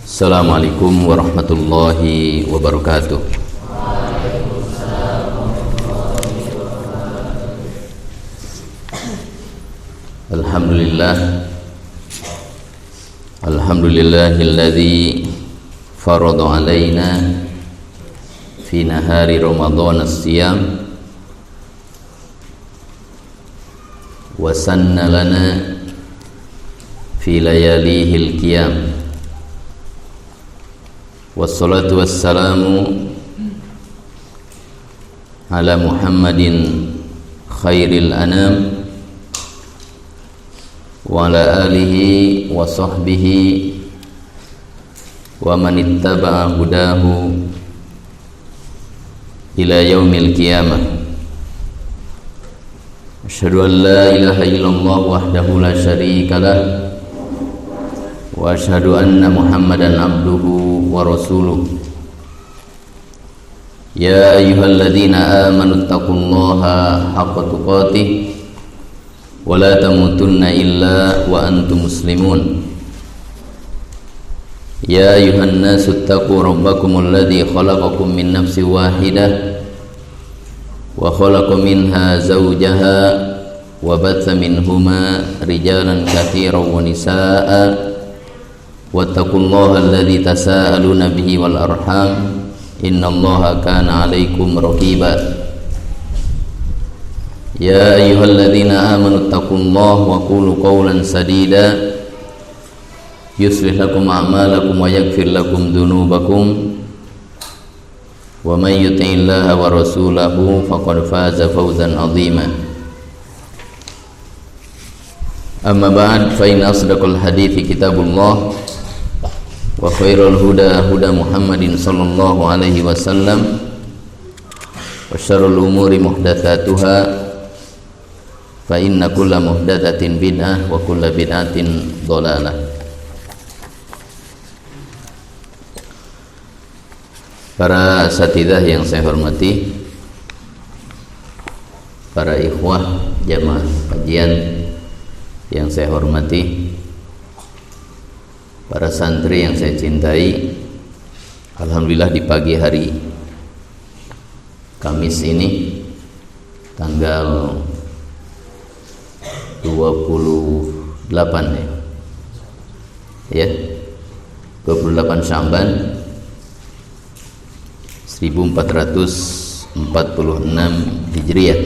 Assalamualaikum warahmatullahi wabarakatuh. Alhamdulillahilladzi farada alaina fi nahari Ramadan as-siyam wa sanna lana fi layalihil qiyam. Wassalatu wassalamu ala Muhammadin khairil anam wa ala alihi wa sahbihi wa man ittaba'a hudahu ila yaumil qiyamah. Asyhadu an la ilaha illallah wahdahu la syarika lah wa asyhadu anna Muhammadan abduhu wa rasuluh. Ya ayyuhalladzina amanu taqullaha haqqa tuqatih wa la tamutunna illa wa antum muslimun. Ya ayyuhan nasu taqu rabbakumul ladzi khalaqakum min nafsin wahidah wa khalaqa minha zawjaha wa batha minhuma rijalan katsiran wa nisaa'a wattaqullaha alladzi tasaaluna bihi wal arham innallaha kana 'alaikum raqiba. Ya ayyuhalladzina amanu taqullaha wa qulu qawlan sadida yuslih lakum a'malakum wa yaghfir lakum dhunubakum wa may yuti'illaha wa rasulahu faqad faza fawzan 'azima. Amma ba'd, fa inna asdaqal hadithi kitabullah wa khairul huda huda Muhammadin sallallahu alaihi wasallam wa syarrul umuri muhdatsatuha fa inna kulla muhdatsatin bid'ah wa kulla bid'atin dhalalah. Para asatidzah yang saya hormati, para ikhwah jamaah kajian yang saya hormati, para santri yang saya cintai, alhamdulillah di pagi hari Kamis ini tanggal 28 ya 28 Sya'ban 1446 Hijriah,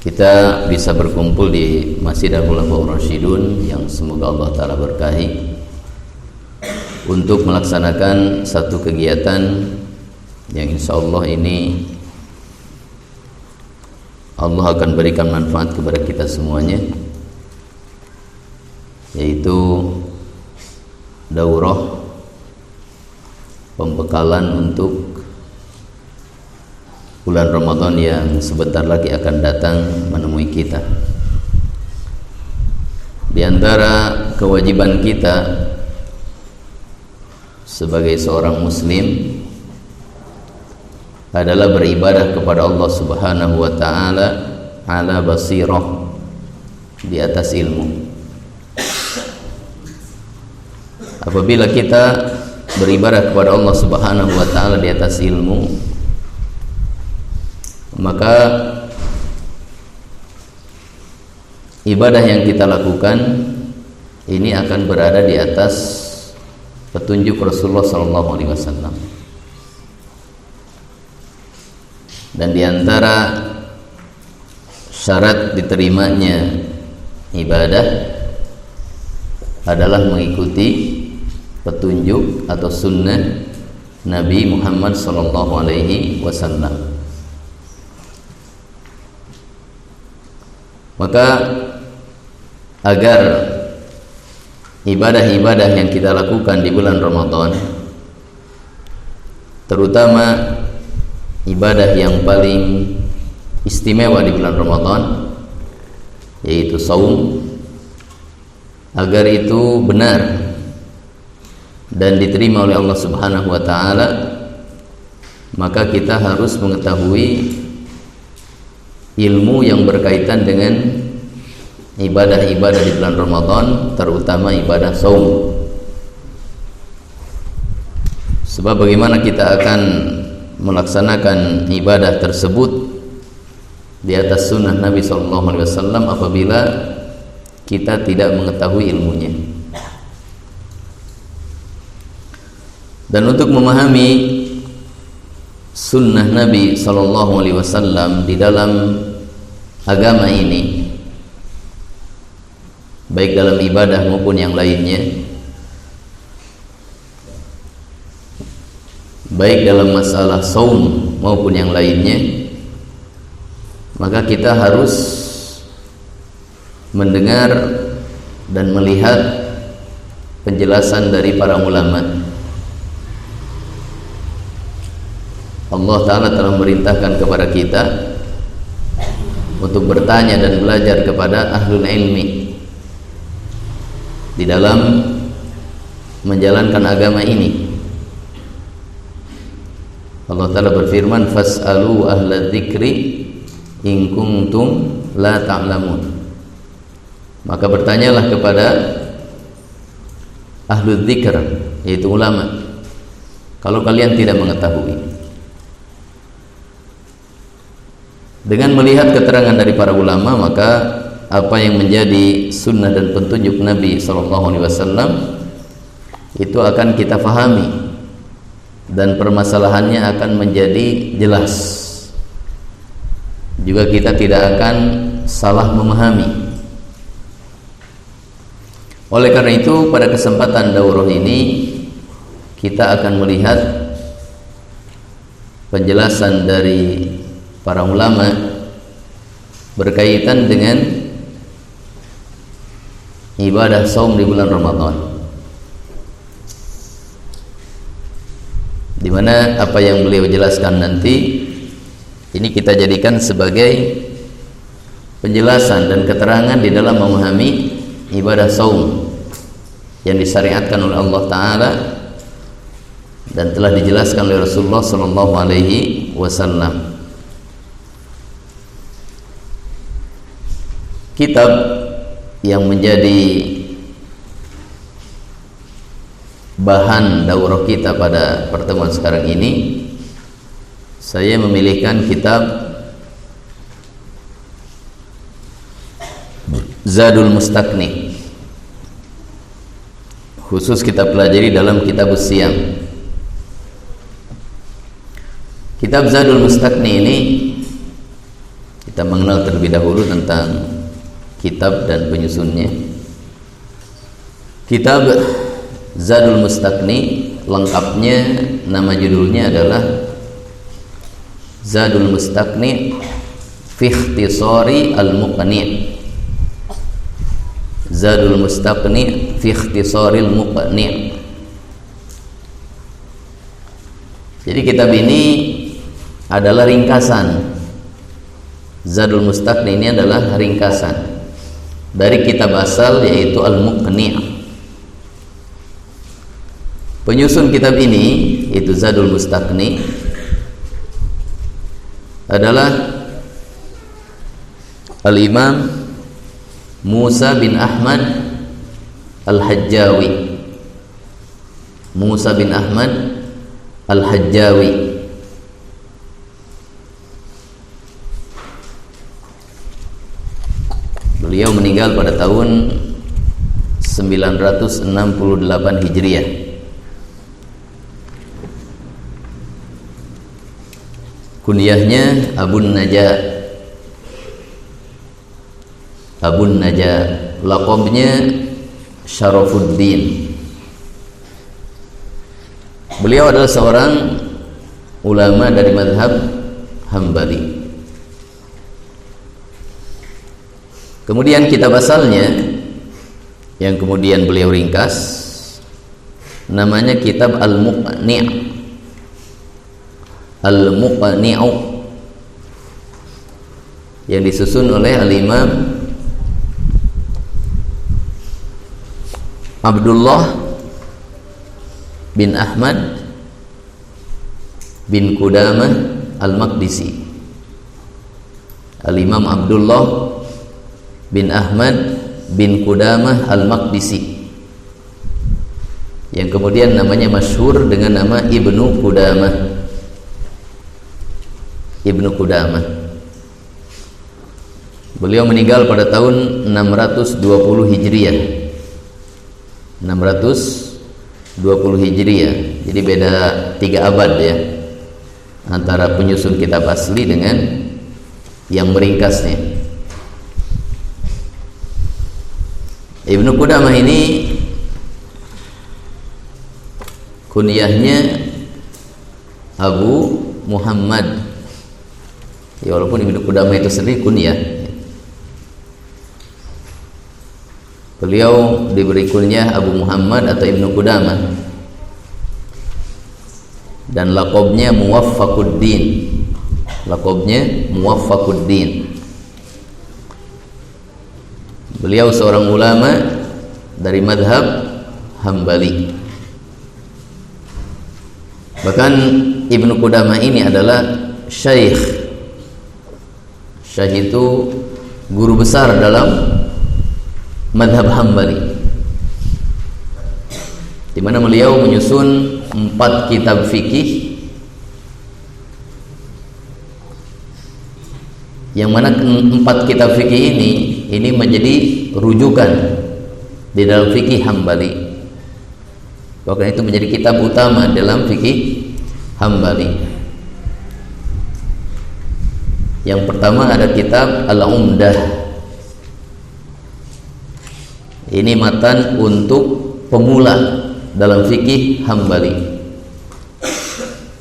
kita bisa berkumpul di Masjid Al-Khulafaur Rasyidun yang semoga Allah Ta'ala berkahi untuk melaksanakan satu kegiatan yang insya Allah ini Allah akan berikan manfaat kepada kita semuanya, yaitu daurah pembekalan untuk bulan Ramadan yang sebentar lagi akan datang menemui kita. Di antara kewajiban kita sebagai seorang muslim adalah beribadah kepada Allah Subhanahu wa taala ala basirah, di atas ilmu. Apabila kita beribadah kepada Allah Subhanahu wa taala di atas ilmu, maka ibadah yang kita lakukan ini akan berada di atas petunjuk Rasulullah SAW. Dan di antara syarat diterimanya ibadah adalah mengikuti petunjuk atau sunnah Nabi Muhammad SAW. Maka agar ibadah-ibadah yang kita lakukan di bulan Ramadan, terutama ibadah yang paling istimewa di bulan Ramadan, yaitu saum, agar itu benar dan diterima oleh Allah Subhanahu wa taala, maka kita harus mengetahui ilmu yang berkaitan dengan ibadah-ibadah di bulan Ramadan, terutama ibadah saum. Sebab bagaimana kita akan melaksanakan ibadah tersebut di atas sunnah Nabi SAW apabila kita tidak mengetahui ilmunya. Dan untuk memahami sunnah Nabi SAW di dalam agama ini, baik dalam ibadah maupun yang lainnya, baik dalam masalah saum maupun yang lainnya, maka kita harus mendengar dan melihat penjelasan dari para ulama. Allah Ta'ala telah memerintahkan kepada kita untuk bertanya dan belajar kepada ahlul ilmi di dalam menjalankan agama ini. Allah Ta'ala berfirman, fas'alu ahla dzikri in kuntum la ta'lamun. Maka bertanyalah kepada ahlu dzikr, yaitu ulama, kalau kalian tidak mengetahui. Dengan melihat keterangan dari para ulama, maka apa yang menjadi sunnah dan petunjuk Nabi SAW itu akan kita fahami, dan permasalahannya akan menjadi jelas. Juga kita tidak akan salah memahami. Oleh karena itu, pada kesempatan daurah ini kita akan melihat penjelasan dari para ulama berkaitan dengan ibadah saum di bulan Ramadan, di mana apa yang beliau jelaskan nanti ini kita jadikan sebagai penjelasan dan keterangan di dalam memahami ibadah saum yang disyariatkan oleh Allah Ta'ala dan telah dijelaskan oleh Rasulullah SAW. Kitab yang menjadi bahan daurah kita pada pertemuan sekarang ini, saya memilihkan kitab Zadul Mustaqni, khusus kita pelajari dalam kitab Siyam. Kitab Zadul Mustaqni ini kita mengenal terlebih dahulu tentang kitab dan penyusunnya. Kitab Zadul Mustaqni lengkapnya, nama judulnya adalah Zadul Mustaqni fi ikhtisari al-muqni'. Zadul Mustaqni fi ikhtisari al-muqni'. Jadi kitab ini adalah ringkasan. Zadul Mustaqni ini adalah ringkasan dari kitab asal, yaitu Al-Muqni'. Penyusun kitab ini, yaitu Zadul Mustaqni, adalah Al-Imam Musa bin Ahmad Al-Hajjawi. Musa bin Ahmad Al-Hajjawi. Beliau meninggal pada tahun 968 Hijriah. Kunyahnya Abun Najah. Abun Najah, laqabnya Syarafuddin. Beliau adalah seorang ulama dari mazhab Hambali. Kemudian kitab asalnya yang kemudian beliau ringkas namanya kitab Al-Muqni'. Al-Muqni'u, yang disusun oleh Al-Imam Abdullah bin Ahmad bin Qudamah Al-Maqdisi. Al-Imam Abdullah bin Ahmad bin Qudamah Al-Maqdisi, yang kemudian namanya masyhur dengan nama Ibnu Qudamah. Ibnu Qudamah. Beliau meninggal pada tahun 620 Hijriah. 620 Hijriah. Jadi beda 3 abad ya antara penyusun kitab asli dengan yang meringkasnya. Ibnu Qudamah ini kunyahnya Abu Muhammad. Ya, walaupun Ibnu Qudamah itu sendiri kunyah. Beliau diberi kunyah Abu Muhammad atau Ibnu Qudamah. Dan laqabnya Muwaffaquddin. Laqabnya Muwaffaquddin. Beliau seorang ulama dari madhab Hambali. Bahkan Ibnu Qudamah ini adalah syekh. Syekh itu guru besar dalam madhab Hambali, di mana beliau menyusun 4 kitab fikih, yang mana 4 kitab fikih ini menjadi rujukan di dalam fikih Hambali. Bahkan itu menjadi kitab utama dalam fikih Hambali. Yang pertama ada kitab Al-Umdah. Ini matan untuk pemula dalam fikih Hambali,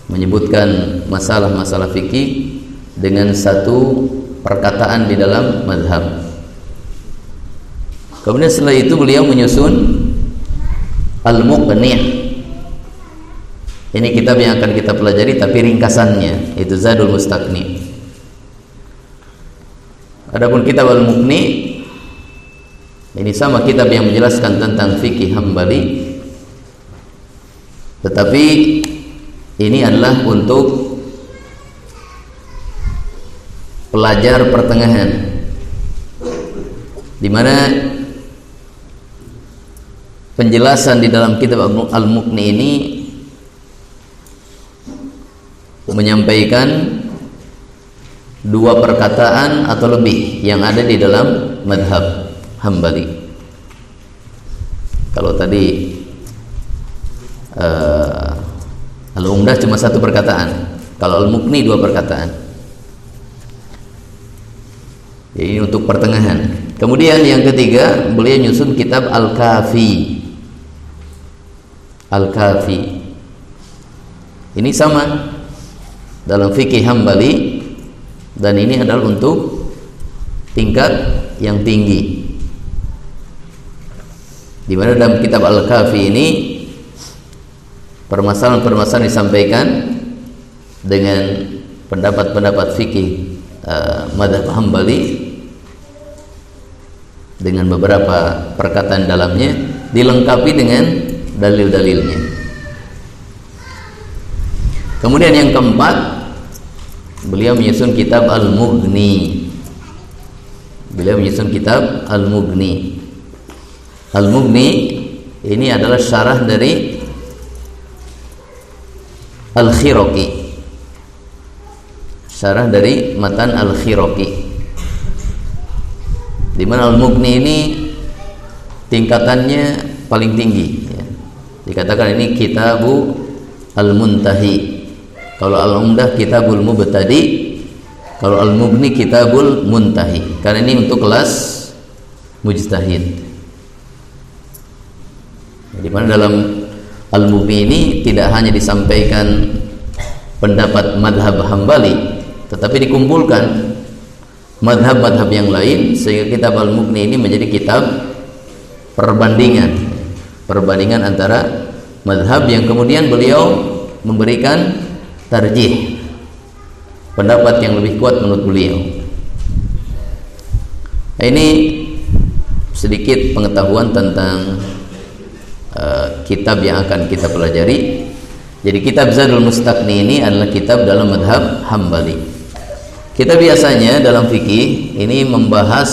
menyebutkan masalah-masalah fikih dengan satu perkataan di dalam mazhab. Kemudian setelah itu beliau menyusun Al-Muqni'. Ini kitab yang akan kita pelajari tapi ringkasannya itu Zadul Mustaqni. Adapun kitab Al-Muqni' ini sama kitab yang menjelaskan tentang fikih Hambali, tetapi ini adalah untuk pelajar pertengahan, di mana penjelasan di dalam kitab Al-Muqni ini menyampaikan 2 perkataan atau lebih yang ada di dalam madhab Hambali. Kalau tadi Al-Umdah cuma 1 perkataan, kalau Al-Muqni 2 perkataan. Ini untuk pertengahan. Kemudian yang ketiga beliau nyusun kitab Al-Kafi. Al-Kafi ini sama dalam fikih Hambali, dan ini adalah untuk tingkat yang tinggi, di mana dalam kitab Al-Kafi ini permasalahan-permasalahan disampaikan dengan pendapat-pendapat fikih madhab Hambali dengan beberapa perkataan dalamnya, dilengkapi dengan dalil-dalilnya. Kemudian yang keempat, beliau menyusun kitab Al-Mughni. Beliau menyusun kitab Al-Mughni. Al-Mughni ini adalah syarah dari Al-Khiraqi. Syarah dari matan Al-Khiraqi. Di mana Al-Mughni ini tingkatannya paling tinggi ya. Dikatakan ini Kitabu Al-Muntahi. Kalau Al-Umdah Kitabul Mubtadi, kalau Al-Mughni Kitabul Muntahi. Karena ini untuk kelas mujtahid. Di mana dalam Al-Mughni ini tidak hanya disampaikan pendapat madhab Hambali, tetapi dikumpulkan madhab-madhab yang lain, sehingga kitab Al-Mughni ini menjadi kitab perbandingan antara madhab, yang kemudian beliau memberikan tarjih, pendapat yang lebih kuat menurut beliau. Ini sedikit pengetahuan tentang kitab yang akan kita pelajari. Jadi kitab Zadul Mustaqni ini adalah kitab dalam madhab Hambali. Kita biasanya dalam fikih ini membahas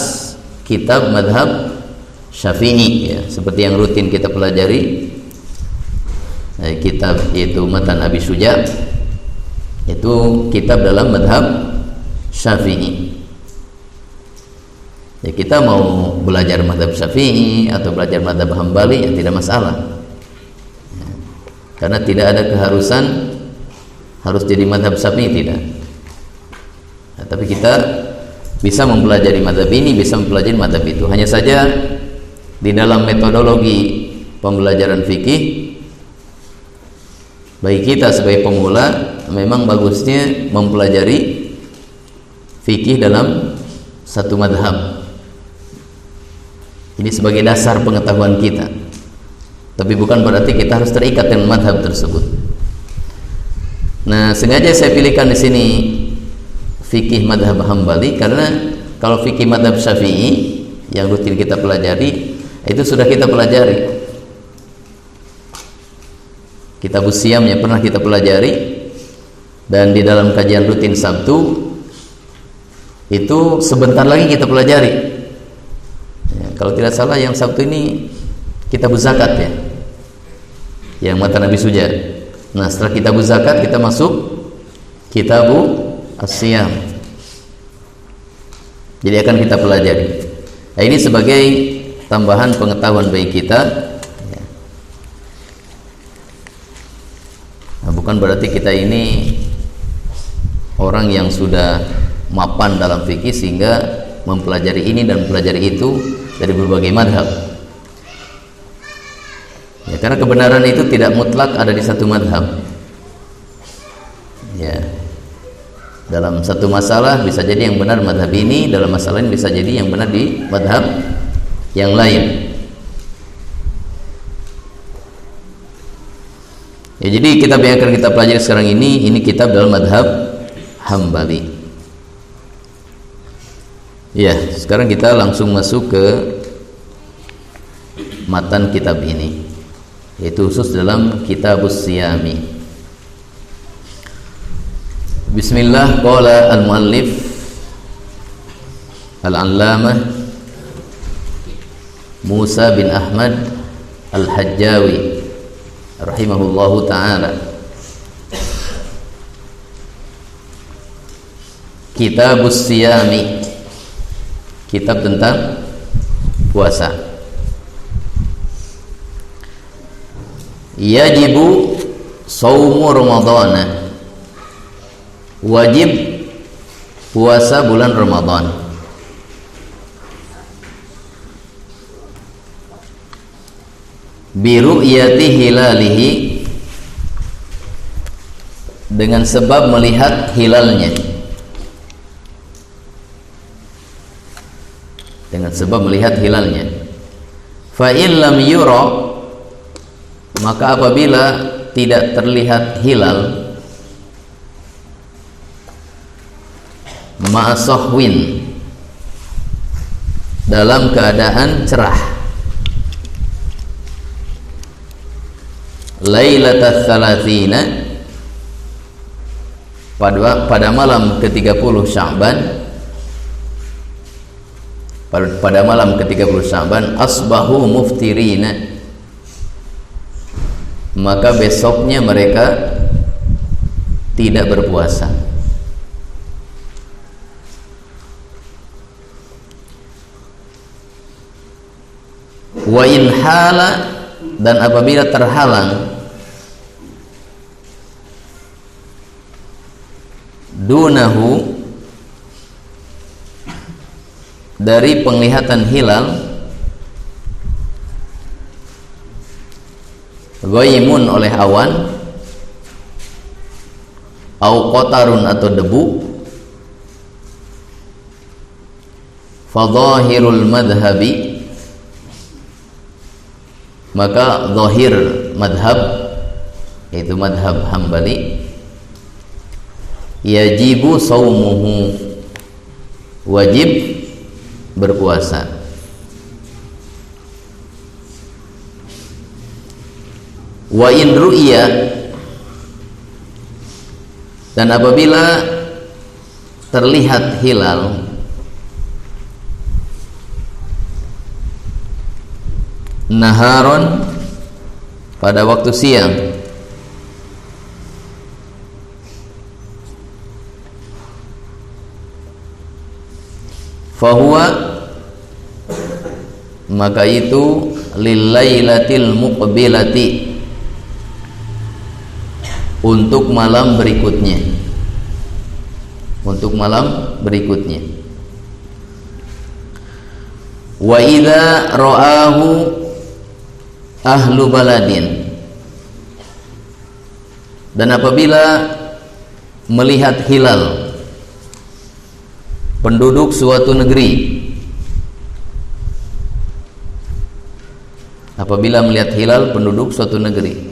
kitab madhab Syafi'i ya, seperti yang rutin kita pelajari. kitab yaitu Matan Abi Syuja, itu kitab dalam madhab Syafi'i. Ya, kita mau belajar madhab Syafi'i atau belajar madhab Hambali ya tidak masalah ya, karena tidak ada keharusan harus jadi madhab Syafi'i, tidak. Nah, tapi kita bisa mempelajari madhab ini, bisa mempelajari madhab itu. Hanya saja di dalam metodologi pembelajaran fikih bagi kita sebagai pemula memang bagusnya mempelajari fikih dalam satu madhab. Ini sebagai dasar pengetahuan kita, tapi bukan berarti kita harus terikat dengan madhab tersebut. Nah, sengaja saya pilihkan di sini fikih madhab Hambali karena kalau fikih madhab Syafi'i yang rutin kita pelajari itu sudah kita pelajari. Kitab Siyam yang pernah kita pelajari, dan di dalam kajian rutin Sabtu itu sebentar lagi kita pelajari. Ya, kalau tidak salah yang Sabtu ini Kitab Zakat ya, yang Matan Abi Syuja. Nah, setelah Kitab Zakat kita masuk Kitab As-Siyam. Jadi akan kita pelajari. Nah, ini sebagai tambahan pengetahuan bagi kita. Nah, bukan berarti kita ini orang yang sudah mapan dalam fikih sehingga mempelajari ini dan mempelajari itu dari berbagai madhab. Ya, karena kebenaran itu tidak mutlak ada di satu madhab. Ya, dalam satu masalah bisa jadi yang benar madhab ini, dalam masalah ini bisa jadi yang benar di madhab yang lain. Ya, jadi kitab yang akan kita pelajari sekarang ini kitab dalam madhab Hambali. Ya, sekarang kita langsung masuk ke matan kitab ini, yaitu khusus dalam Kitabus Siyami. Bismillah. Qala al-muallif al-allamah Musa bin Ahmad al-Hajjawi rahimahullahu ta'ala, Kitabus Siyami, kitab tentang puasa. Yajibu saumu Ramadhana, wajib puasa bulan Ramadan. Biru'yati hilalihi, dengan sebab melihat hilalnya, dengan sebab melihat hilalnya. Fa in lam yura, maka apabila tidak terlihat hilal, ma'asahwin, dalam keadaan cerah, lailatul tsalatsina, pada malam ke-30 Sya'ban, pada malam ke-30 Sya'ban, asbahu muftirina, maka besoknya mereka tidak berpuasa. Wa in hala, dan apabila terhalang, dunahu, dari penglihatan hilal, ghaimun, oleh awan, au qatarun, atau debu, fadhahirul madhabi, maka zahir madhab, yaitu madhab Hambali, yajibu saumuhu, wajib berpuasa. Wa in ru'ya, dan apabila terlihat hilal, naharon, pada waktu siang, fahuwa, maka itu lillailatil muqbilati, untuk malam berikutnya, untuk malam berikutnya. Wa idza ra'ahu ahlu baladin, dan apabila melihat hilal penduduk suatu negeri, apabila melihat hilal penduduk suatu negeri,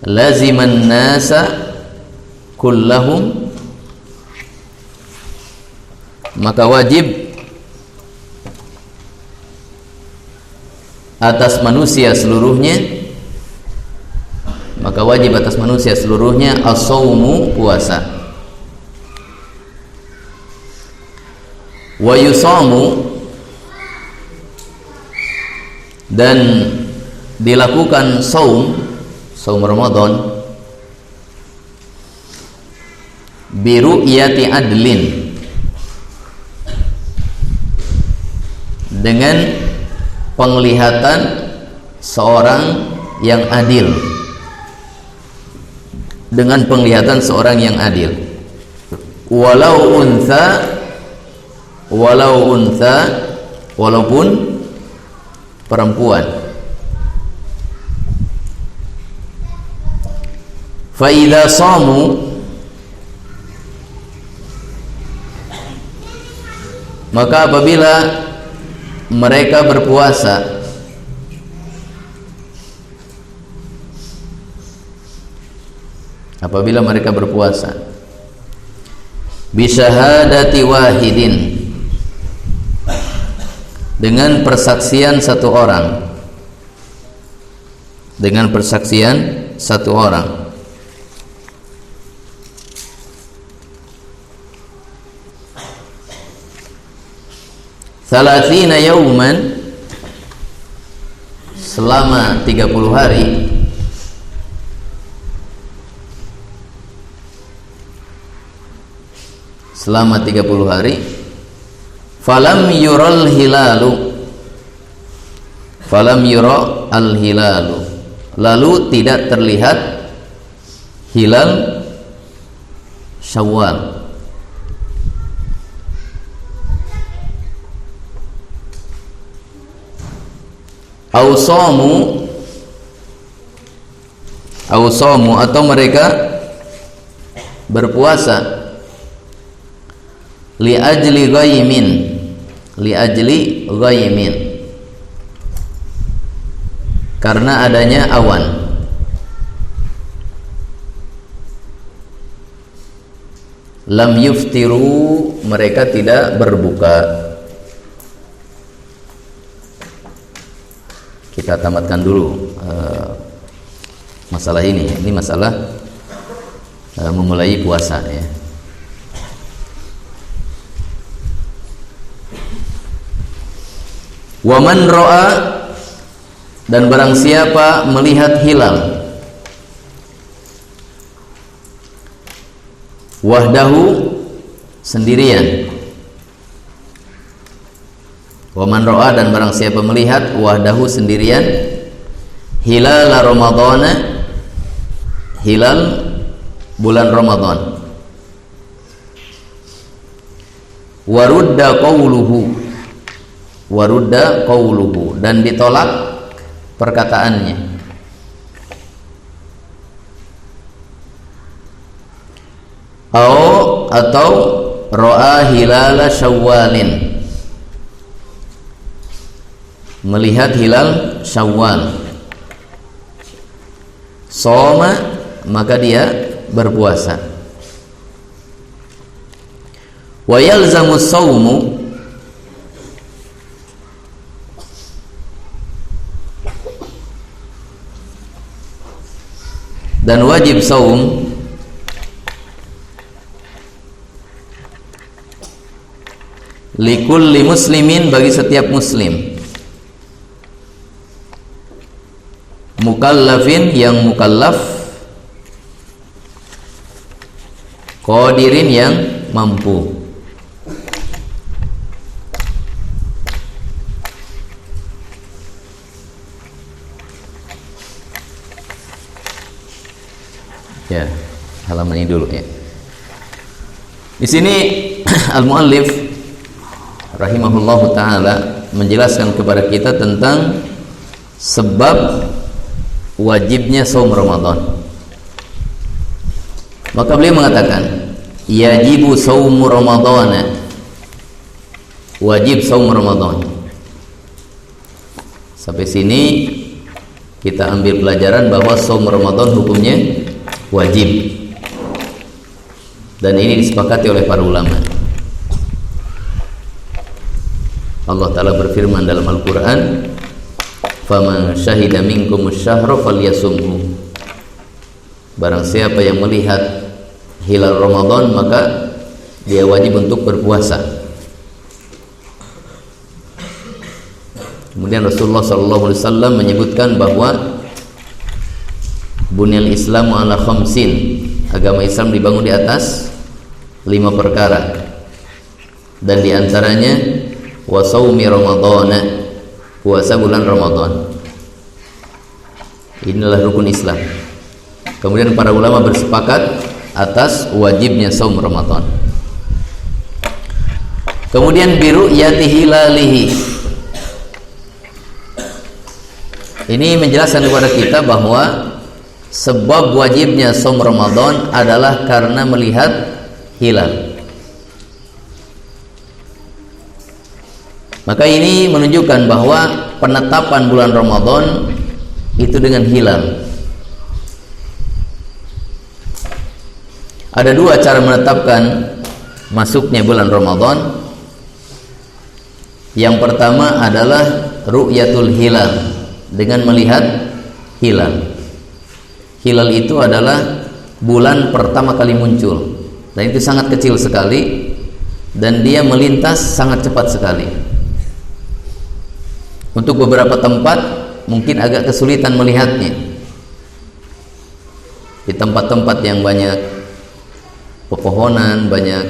laziman nasa kullahum, maka wajib atas manusia seluruhnya, maka wajib atas manusia seluruhnya as-saumu, puasa. Wa yusamu, dan dilakukan saum Ramadan, biru'yati adlin, dengan penglihatan seorang yang adil, dengan penglihatan seorang yang adil, walau untha, walaupun perempuan. Fa idza shamu, maka apabila mereka berpuasa, apabila mereka berpuasa, bisyahadati wahidin, dengan persaksian satu orang, dengan persaksian satu orang, salatsina yauman, selama 30 hari, selama 30 hari, falam yural hilalu, falam yura al hilalu, lalu tidak terlihat hilal Syawal, ausamu, atau mereka berpuasa li ajli ghaimin, karena adanya awan. Lam yuftiru, mereka tidak berbuka. Kita tamatkan dulu masalah ini. Ini masalah memulai puasa ya. Wa man ra'a, dan barang siapa melihat hilal, wahdahu, sendirian. Wa man ra'a, dan barang siapa melihat wahdahu, sendirian, hilal Ramadhana, hilal bulan Ramadan, warudda qawluhu, dan ditolak perkataannya. Atau ra'a hilala syawalin, melihat hilal Syawal, shoma, maka dia berpuasa. Wa yalzamu shaumu, dan wajib saum likulli muslimin, bagi setiap muslim, mukallafin, yang mukallaf, qadirin, yang mampu. Ya, halaman ini dulu ya. Di sini al-muallif rahimahullahu taala menjelaskan kepada kita tentang sebab wajibnya saum Ramadan. Maka beliau mengatakan, yajibu saumu Ramadana, wajib saum Ramadan. Sampai sini kita ambil pelajaran bahwa saum Ramadan hukumnya wajib. Dan ini disepakati oleh para ulama. Allah Ta'ala berfirman dalam Al-Quran, faman syahida minkumus syahra falyasumhu. Barang siapa yang melihat hilal Ramadan, maka dia wajib untuk berpuasa. Kemudian Rasulullah SAW menyebutkan bahwa bunyal Islamu ala khamsin, agama Islam dibangun di atas 5 perkara, dan diantaranya wasaumi Ramadana, puasa bulan Ramadan. Inilah rukun Islam. Kemudian para ulama bersepakat atas wajibnya saum Ramadan. Kemudian biru'yati hilalihi, ini menjelaskan kepada kita bahwa sebab wajibnya saum Ramadan adalah karena melihat hilal. Maka ini menunjukkan bahwa penetapan bulan Ramadan itu dengan hilal. Ada 2 cara menetapkan masuknya bulan Ramadan. Yang pertama adalah ru'yatul hilal, dengan melihat hilal. Hilal itu adalah bulan pertama kali muncul, dan itu sangat kecil sekali, dan dia melintas sangat cepat sekali. Untuk beberapa tempat mungkin agak kesulitan melihatnya. Di tempat-tempat yang banyak pepohonan, banyak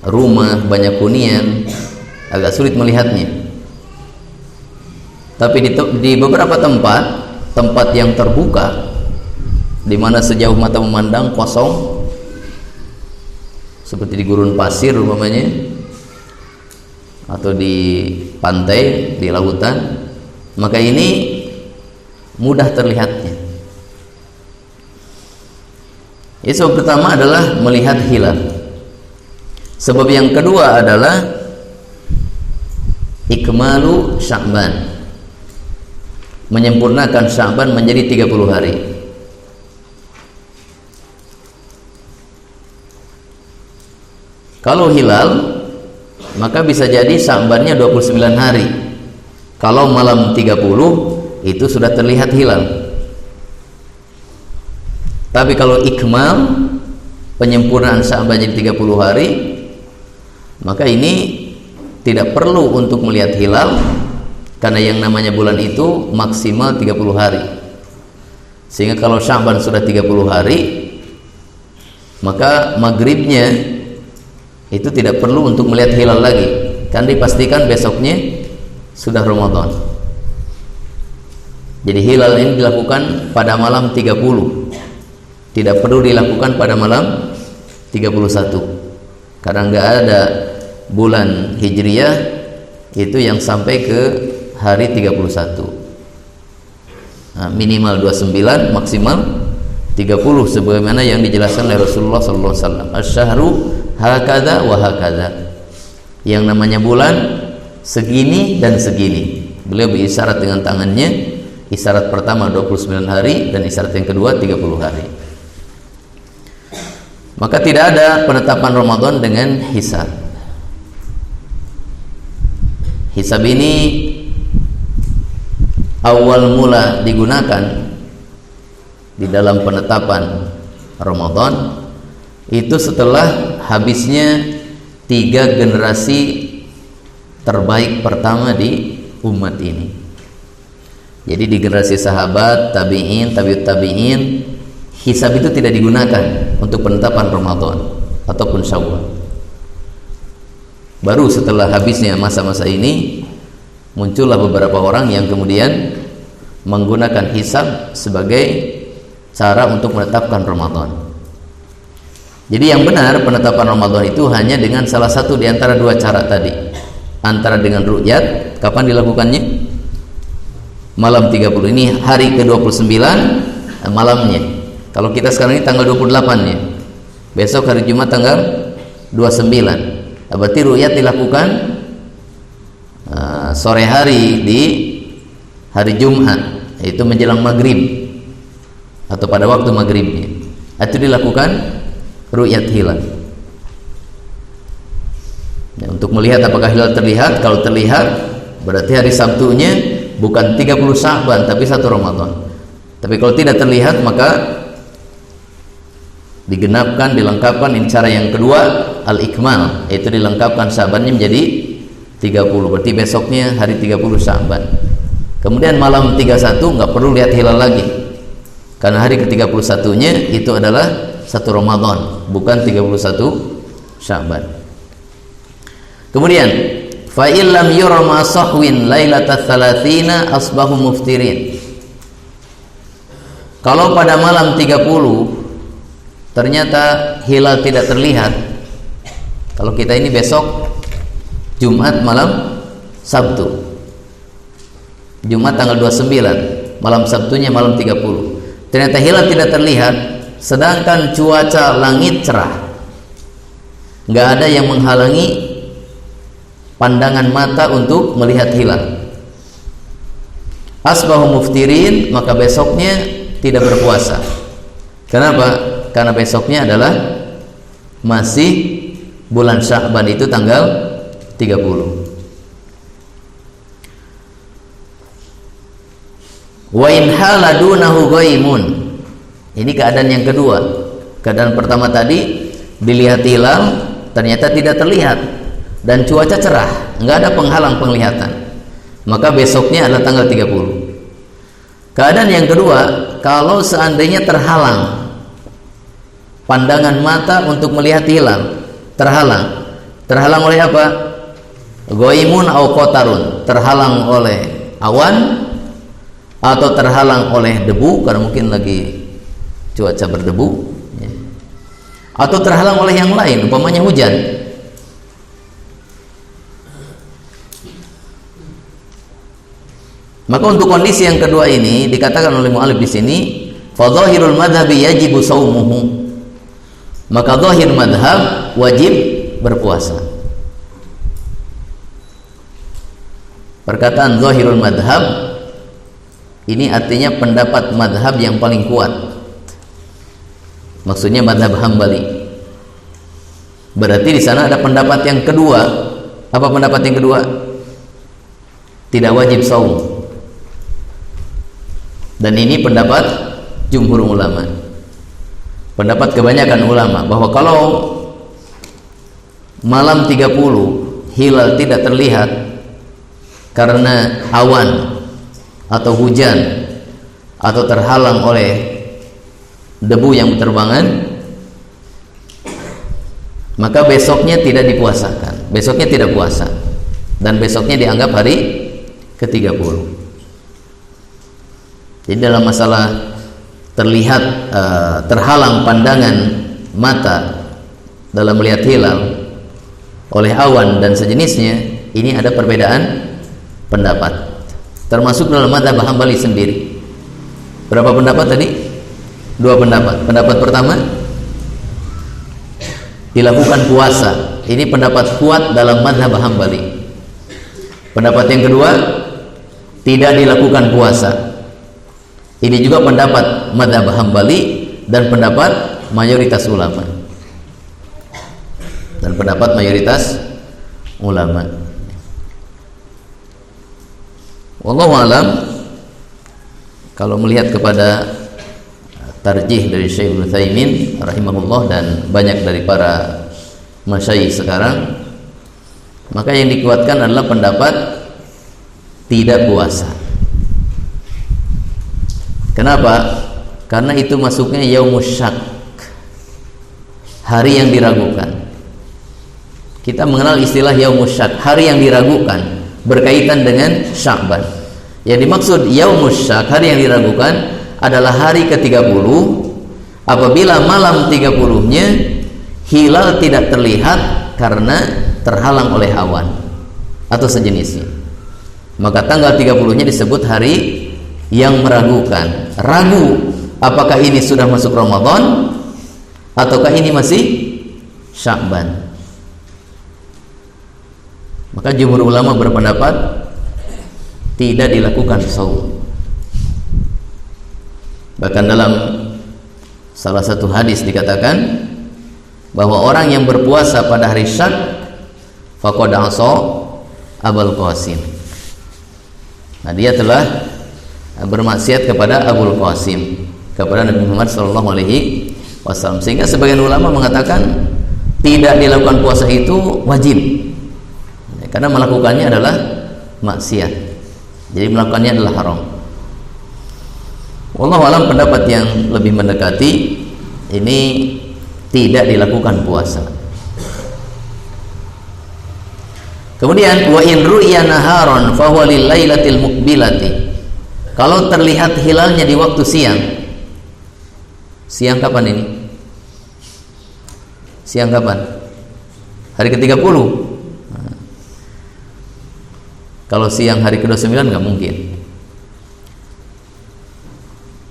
rumah, banyak hunian, agak sulit melihatnya. Tapi di beberapa tempat yang terbuka, di mana sejauh mata memandang kosong, seperti di gurun pasir umpamanya, atau di pantai, di lautan, maka ini mudah terlihatnya. Sebab pertama adalah melihat hilal. Sebab yang kedua adalah ikmalu Sya'ban, menyempurnakan Sya'ban menjadi 30 hari. Kalau hilal, maka bisa jadi Sya'bannya 29 hari. Kalau malam 30 itu sudah terlihat hilal. Tapi kalau ikmal, penyempurnaan Sya'ban jadi 30 hari, maka ini tidak perlu untuk melihat hilal, karena yang namanya bulan itu maksimal 30 hari. Sehingga kalau Sya'ban sudah 30 hari, maka maghribnya itu tidak perlu untuk melihat hilal lagi, kan dipastikan besoknya sudah Ramadan. Jadi hilal ini dilakukan pada malam 30, tidak perlu dilakukan pada malam 31, karena nggak ada bulan Hijriyah itu yang sampai ke hari 31. Minimal 29, maksimal 30, sebagaimana yang dijelaskan oleh Rasulullah SAW. Asy-syahru hakadha wa hakadha, yang namanya bulan segini dan segini. Beliau berisyarat dengan tangannya. Isyarat pertama 29 hari, dan isyarat yang kedua 30 hari. Maka tidak ada penetapan Ramadan dengan hisab. Hisab ini awal mula digunakan di dalam penetapan Ramadan itu setelah habisnya 3 generasi terbaik pertama di umat ini. Jadi di generasi sahabat, tabi'in, tabi'ut tabi'in, hisab itu tidak digunakan untuk penetapan Ramadan ataupun Syawal. Baru setelah habisnya masa-masa ini, muncullah beberapa orang yang kemudian menggunakan hisab sebagai cara untuk menetapkan Ramadan. Jadi yang benar penetapan Ramadan itu hanya dengan salah satu di antara dua cara tadi. Antara dengan ru'yat, kapan dilakukannya? Malam 30. Ini hari ke-29 malamnya. Kalau kita sekarang ini tanggal 28 ya. Besok hari Jumat tanggal 29. Berarti ru'yat dilakukan sore hari di hari Jumat, yaitu menjelang maghrib atau pada waktu maghribnya. Itu dilakukan ru'yat hilal. Ya, untuk melihat apakah hilal terlihat. Kalau terlihat berarti hari Sabtunya bukan 30 Sya'ban tapi 1 Ramadan. Tapi kalau tidak terlihat maka digenapkan, dilengkapkan. Ini cara yang kedua, al-ikmal, yaitu dilengkapkan Sya'bannya menjadi 30. Berarti besoknya hari 30 Sya'ban. Kemudian malam 31 nggak perlu lihat hilal lagi, karena hari ke-31-nya itu adalah 1 Ramadan, bukan 31 Sya'ban. Kemudian fa illam yura ma sahwin lailatal 30 asbahu muftirin. Kalau pada malam 30 ternyata hilal tidak terlihat, kalau kita ini besok Jumat malam Sabtu, Jumat tanggal 29, malam Sabtunya malam 30, ternyata hilal tidak terlihat, sedangkan cuaca langit cerah, nggak ada yang menghalangi pandangan mata untuk melihat hilal. Asbahu muftirin, maka besoknya tidak berpuasa. Kenapa? Karena besoknya adalah masih bulan Sya'ban, itu tanggal 30. Wa in haladunahu ghaimun. Ini keadaan yang kedua. Keadaan pertama tadi dilihat hilal, ternyata tidak terlihat dan cuaca cerah, nggak ada penghalang penglihatan, maka besoknya adalah tanggal 30. Keadaan yang kedua, kalau seandainya terhalang pandangan mata untuk melihat hilal, terhalang oleh apa? Ghaimun au qatarun, terhalang oleh awan atau terhalang oleh debu, karena mungkin lagi cuaca berdebu ya. Atau terhalang oleh yang lain, umpamanya hujan. Maka untuk kondisi yang kedua ini dikatakan oleh mu'allif di sini, fa dhahirul madhhabi yajibu shaumuhu. Maka zahir madhab wajib berpuasa. Perkataan zahirul madhab ini artinya pendapat madhab yang paling kuat. Maksudnya madhab Hambali. Berarti di sana ada pendapat yang kedua. Apa pendapat yang kedua? Tidak wajib saum. Dan ini pendapat jumhur ulama, pendapat kebanyakan ulama, bahwa kalau malam 30 hilal tidak terlihat karena awan atau hujan atau terhalang oleh debu yang berterbangan, maka besoknya tidak dipuasakan, besoknya tidak puasa, dan besoknya dianggap hari ke-30. Jadi dalam masalah terlihat terhalang pandangan mata dalam melihat hilal oleh awan dan sejenisnya, ini ada perbedaan pendapat, termasuk dalam mazhab Hambali sendiri. Berapa pendapat tadi? 2 pendapat. Pendapat pertama, dilakukan puasa. Ini pendapat kuat dalam mazhab Hambali. Pendapat yang kedua, tidak dilakukan puasa. Ini juga pendapat mazhab Hambali dan pendapat mayoritas ulama. Dan pendapat mayoritas ulama. Wallahu alam, kalau melihat kepada tarjih dari Syekh Ibnu Utsaimin rahimahullah dan banyak dari para masyayikh sekarang, maka yang dikuatkan adalah pendapat tidak puasa. Kenapa? Karena itu masuknya yaumus syak, hari yang diragukan. Kita mengenal istilah yaumus syak, hari yang diragukan, berkaitan dengan Sya'ban. Yang dimaksud yaumus syak, hari yang diragukan, adalah hari ke-30 apabila malam 30-nya hilal tidak terlihat karena terhalang oleh awan atau sejenisnya. Maka tanggal 30-nya disebut hari yang meragukan. Ragu apakah ini sudah masuk Ramadan ataukah ini masih Sya'ban. Maka jumhur ulama berpendapat tidak dilakukan saum. Bahkan dalam salah satu hadis dikatakan bahwa orang yang berpuasa pada hari Syak faqad asa Abul Qasim. Nah, dia telah bermaksiat kepada Abul Qasim, kepada Nabi Muhammad SAW. Sehingga sebagian ulama mengatakan tidak dilakukan puasa itu wajib, karena melakukannya adalah maksiat. Jadi melakukannya adalah haram. Wallahu alam, pendapat yang lebih mendekati ini tidak dilakukan puasa. Kemudian wa in ru'ya naharon fa huwa lil lailatil muqbilati. Kalau terlihat hilalnya di waktu siang. Siang kapan ini? Siang kapan? Hari ke-30. Nah, kalau siang hari ke-29 nggak mungkin.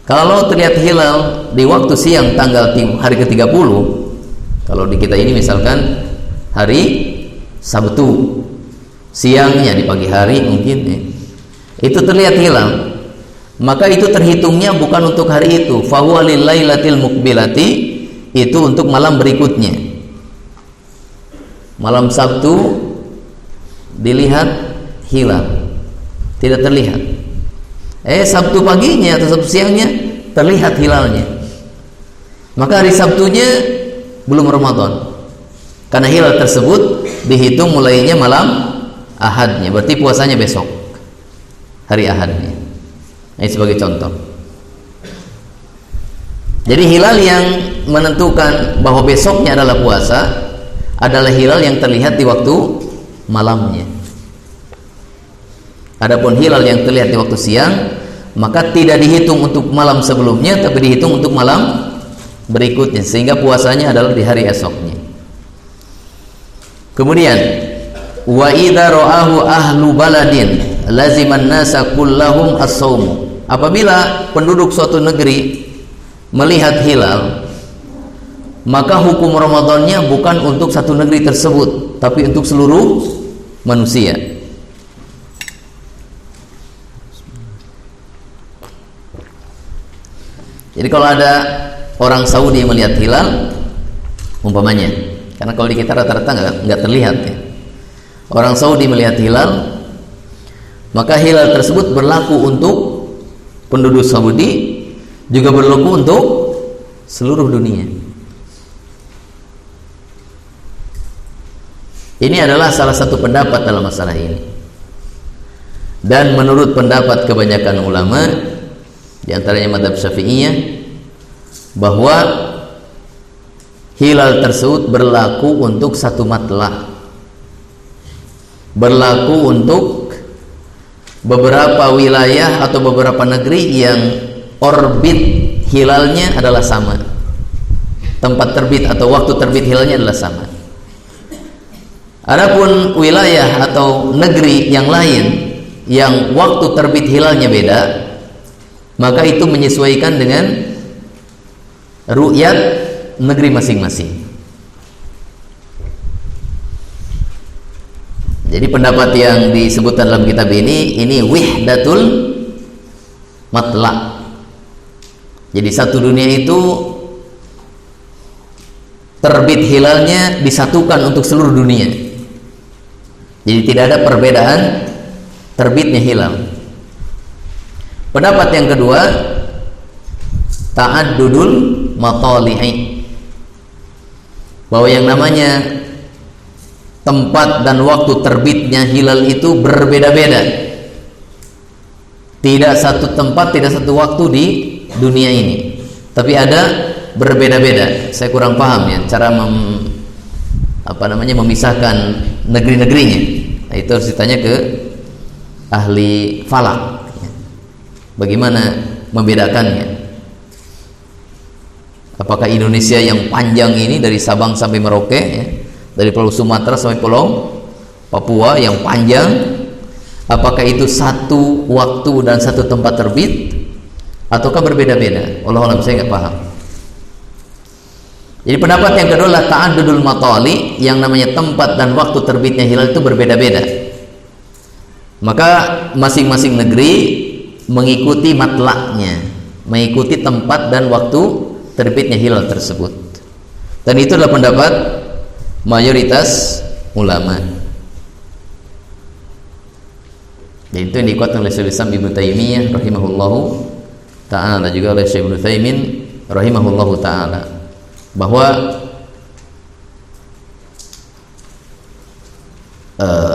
Kalau terlihat hilal di waktu siang tanggal hari ke-30, kalau di kita ini misalkan hari Sabtu, siangnya di pagi hari mungkin itu terlihat hilal, maka itu terhitungnya bukan untuk hari itu. Fahuwa lil lailatil muqbilati, itu untuk malam berikutnya. Malam Sabtu dilihat hilal, tidak terlihat. Sabtu paginya atau Sabtu siangnya terlihat hilalnya, maka hari Sabtunya belum Ramadan, karena hilal tersebut dihitung mulainya malam Ahadnya, berarti puasanya besok hari Ahadnya. Ini sebagai contoh. Jadi hilal yang menentukan bahwa besoknya adalah puasa adalah hilal yang terlihat di waktu malamnya. Adapun hilal yang terlihat di waktu siang, maka tidak dihitung untuk malam sebelumnya, tapi dihitung untuk malam berikutnya, sehingga puasanya adalah di hari esoknya. Kemudian wa idza ra'ahu ahlu baladin laziman nasa kullahum as-shaum. Apabila penduduk suatu negeri melihat hilal, maka hukum Ramadannya bukan untuk satu negeri tersebut, tapi untuk seluruh manusia. Jadi kalau ada orang Saudi yang melihat hilal, umpamanya, karena kalau di kita rata-rata nggak terlihat ya. Orang Saudi melihat hilal, maka hilal tersebut berlaku untuk penduduk Saudi, juga berlaku untuk seluruh dunia. Ini adalah salah satu pendapat dalam masalah ini. Dan menurut pendapat kebanyakan ulama, di antaranya mazhab Syafi'iyah, bahwa hilal tersebut berlaku untuk satu matlah, berlaku untuk beberapa wilayah atau beberapa negeri yang orbit hilalnya adalah sama, tempat terbit atau waktu terbit hilalnya adalah sama. Adapun wilayah atau negeri yang lain yang waktu terbit hilalnya beda, maka itu menyesuaikan dengan ru'yat negeri masing-masing. Jadi pendapat yang disebutkan dalam kitab ini wihdatul matla'. Jadi satu dunia itu terbit hilalnya disatukan untuk seluruh dunia. Jadi tidak ada perbedaan terbitnya hilal. Pendapat yang kedua, ta'addudul matali'i, bahwa yang namanya tempat dan waktu terbitnya hilal itu berbeda-beda. Tidak satu tempat, tidak satu waktu di dunia ini, tapi ada berbeda-beda. Saya kurang paham ya cara memisahkan negeri-negerinya. Nah, itu harus ditanya ke ahli falak, bagaimana membedakannya. Apakah Indonesia yang panjang ini dari Sabang sampai Merauke, ya, dari Pulau Sumatera sampai Pulau Papua yang panjang, apakah itu satu waktu dan satu tempat terbit, ataukah berbeda-beda? Allah saya nggak paham. Jadi pendapat yang kedua adalah ta'addudul matali, yang namanya tempat dan waktu terbitnya hilal itu berbeda-beda. Maka masing-masing negeri mengikuti matlaknya, mengikuti tempat dan waktu terbitnya hilal tersebut. Dan itu adalah pendapat mayoritas ulama. Dan itu yang dikuatkan oleh Syaikhul Islam Ibnu Taimiyah rahimahullahu ta'ala, juga oleh Syekh Ibnu Utsaimin rahimahullahu ta'ala, bahwa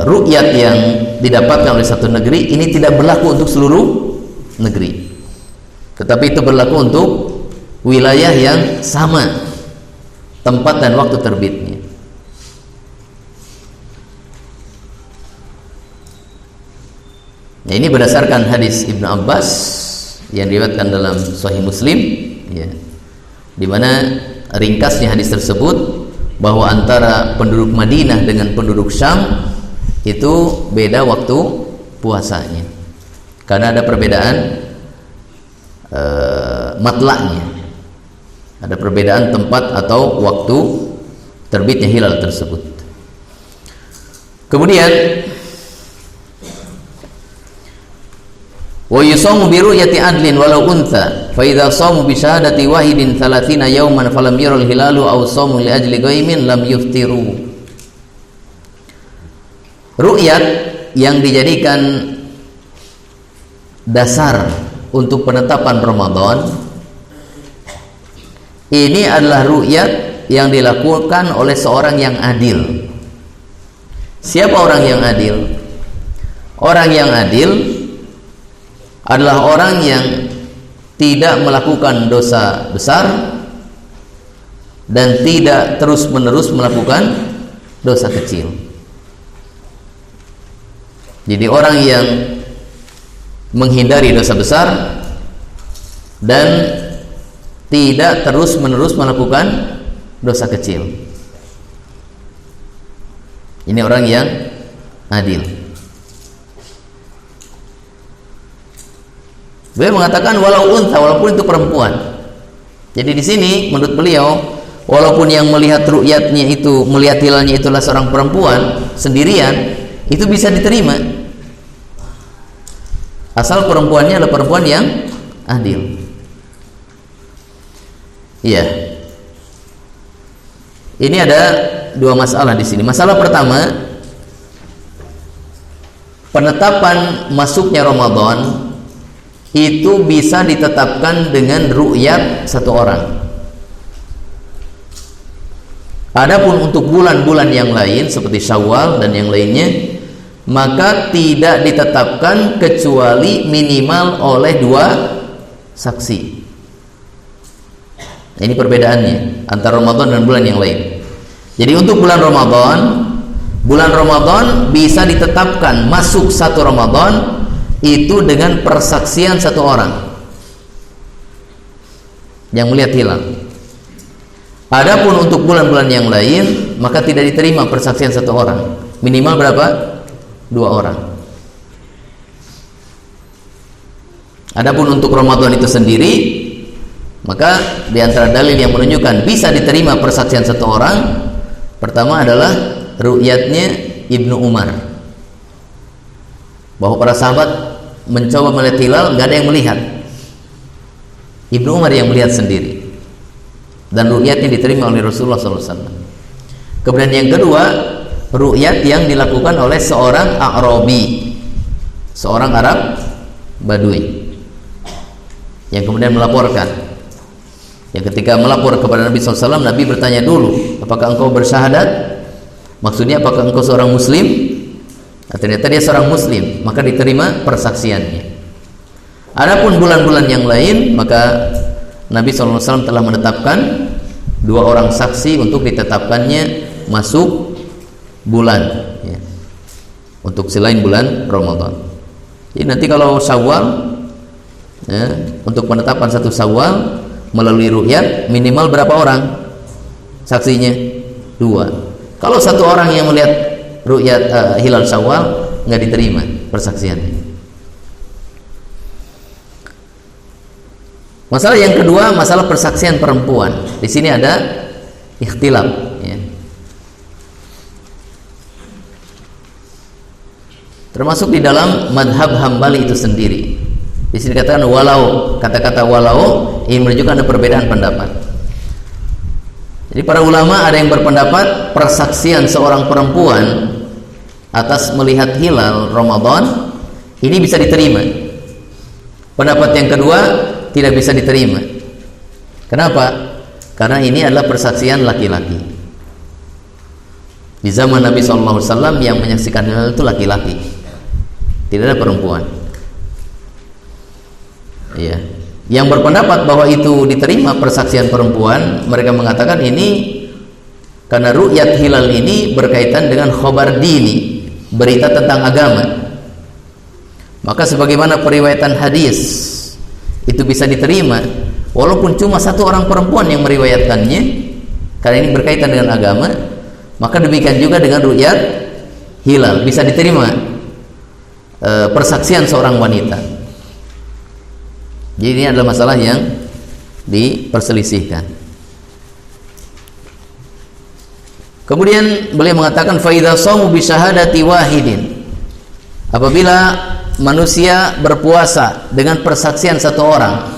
ru'yat yang didapatkan oleh satu negeri ini tidak berlaku untuk seluruh negeri, tetapi itu berlaku untuk wilayah yang sama tempat dan waktu terbitnya. Nah, ini berdasarkan hadis Ibnu Abbas yang diriwayatkan dalam Sahih Muslim, ya, di mana ringkasnya hadis tersebut bahwa antara penduduk Madinah dengan penduduk Syam itu beda waktu puasanya, karena ada perbedaan matlaknya, ada perbedaan tempat atau waktu terbitnya hilal tersebut. Kemudian wa yusamu bi ru'yati adlin walau untha fa idza samu bi syahadati wahidin 30 yawman falam yaral hilalu aw samu li ajli ghaimin lam yuftiru. Ru'yat yang dijadikan dasar untuk penetapan Ramadan ini adalah ru'yat yang dilakukan oleh seorang yang adil. Siapa orang yang adil? Orang yang adil adalah orang yang tidak melakukan dosa besar dan tidak terus-menerus melakukan dosa kecil. Jadi orang yang menghindari dosa besar dan tidak terus-menerus melakukan dosa kecil. Ini orang yang adil. Beliau mengatakan walau unta, walaupun itu perempuan. Jadi di sini menurut beliau, walaupun yang melihat ru'yatnya itu, melihat hilalnya itulah seorang perempuan sendirian, itu bisa diterima. Asal perempuannya adalah perempuan yang adil. Iya. Ini ada dua masalah di sini. Masalah pertama, penetapan masuknya Ramadan itu bisa ditetapkan dengan ru'yat satu orang. Adapun untuk bulan-bulan yang lain seperti Syawal dan yang lainnya, maka tidak ditetapkan kecuali minimal oleh dua saksi. Nah, ini perbedaannya antara Ramadan dan bulan yang lain. Jadi untuk bulan Ramadan bisa ditetapkan masuk satu Ramadan itu dengan persaksian satu orang yang melihat hilal. Adapun untuk bulan-bulan yang lain, maka tidak diterima persaksian satu orang. Minimal berapa? 2 orang. Adapun untuk Ramadan itu sendiri, maka di antara dalil yang menunjukkan bisa diterima persaksian satu orang, pertama adalah ru'yatnya Ibnu Umar, bahwa para sahabat mencoba melihat hilal, nggak ada yang melihat. Ibnu Umar yang melihat sendiri, dan ru'yatnya diterima oleh Rasulullah SAW. Kemudian yang kedua, ru'yat yang dilakukan oleh seorang A'rabi, seorang Arab Badui, yang kemudian melaporkan. Yang ketika melapor kepada Nabi SAW, Nabi bertanya dulu, apakah engkau bersyahadat? Maksudnya apakah engkau seorang muslim? Nah, ternyata dia seorang muslim, maka diterima persaksiannya. Adapun bulan-bulan yang lain, maka Nabi SAW telah menetapkan 2 orang saksi untuk ditetapkannya masuk bulan, ya, untuk selain bulan Ramadan. Jadi nanti kalau Syawal, ya, untuk penetapan satu Syawal, melalui ru'yat, minimal berapa orang saksinya? 2. Kalau satu orang yang melihat ru'yat hilal Syawal, nggak diterima persaksiannya. Masalah yang kedua, masalah persaksian perempuan. Di sini ada ikhtilaf, ya. Termasuk di dalam madhab Hambali itu sendiri. Di sini katakan walau, kata-kata walau ini menunjukkan ada perbedaan pendapat. Jadi para ulama ada yang berpendapat persaksian seorang perempuan atas melihat hilal Ramadan ini bisa diterima. Pendapat yang kedua tidak bisa diterima. Kenapa? Karena ini adalah persaksian laki-laki. Di zaman Nabi SAW yang menyaksikan hilal itu laki-laki, tidak ada perempuan. Ya. Yang berpendapat bahwa itu diterima persaksian perempuan, mereka mengatakan ini karena ru'yat hilal ini berkaitan dengan khobar dini, berita tentang agama. Maka sebagaimana periwayatan hadis itu bisa diterima walaupun cuma satu orang perempuan yang meriwayatkannya, karena ini berkaitan dengan agama, maka demikian juga dengan ru'yat hilal bisa diterima persaksian seorang wanita. Jadi ini adalah masalah yang diperselisihkan. Kemudian beliau mengatakan fa idza shamu bi syahadati wahidin, apabila manusia berpuasa dengan persaksian satu orang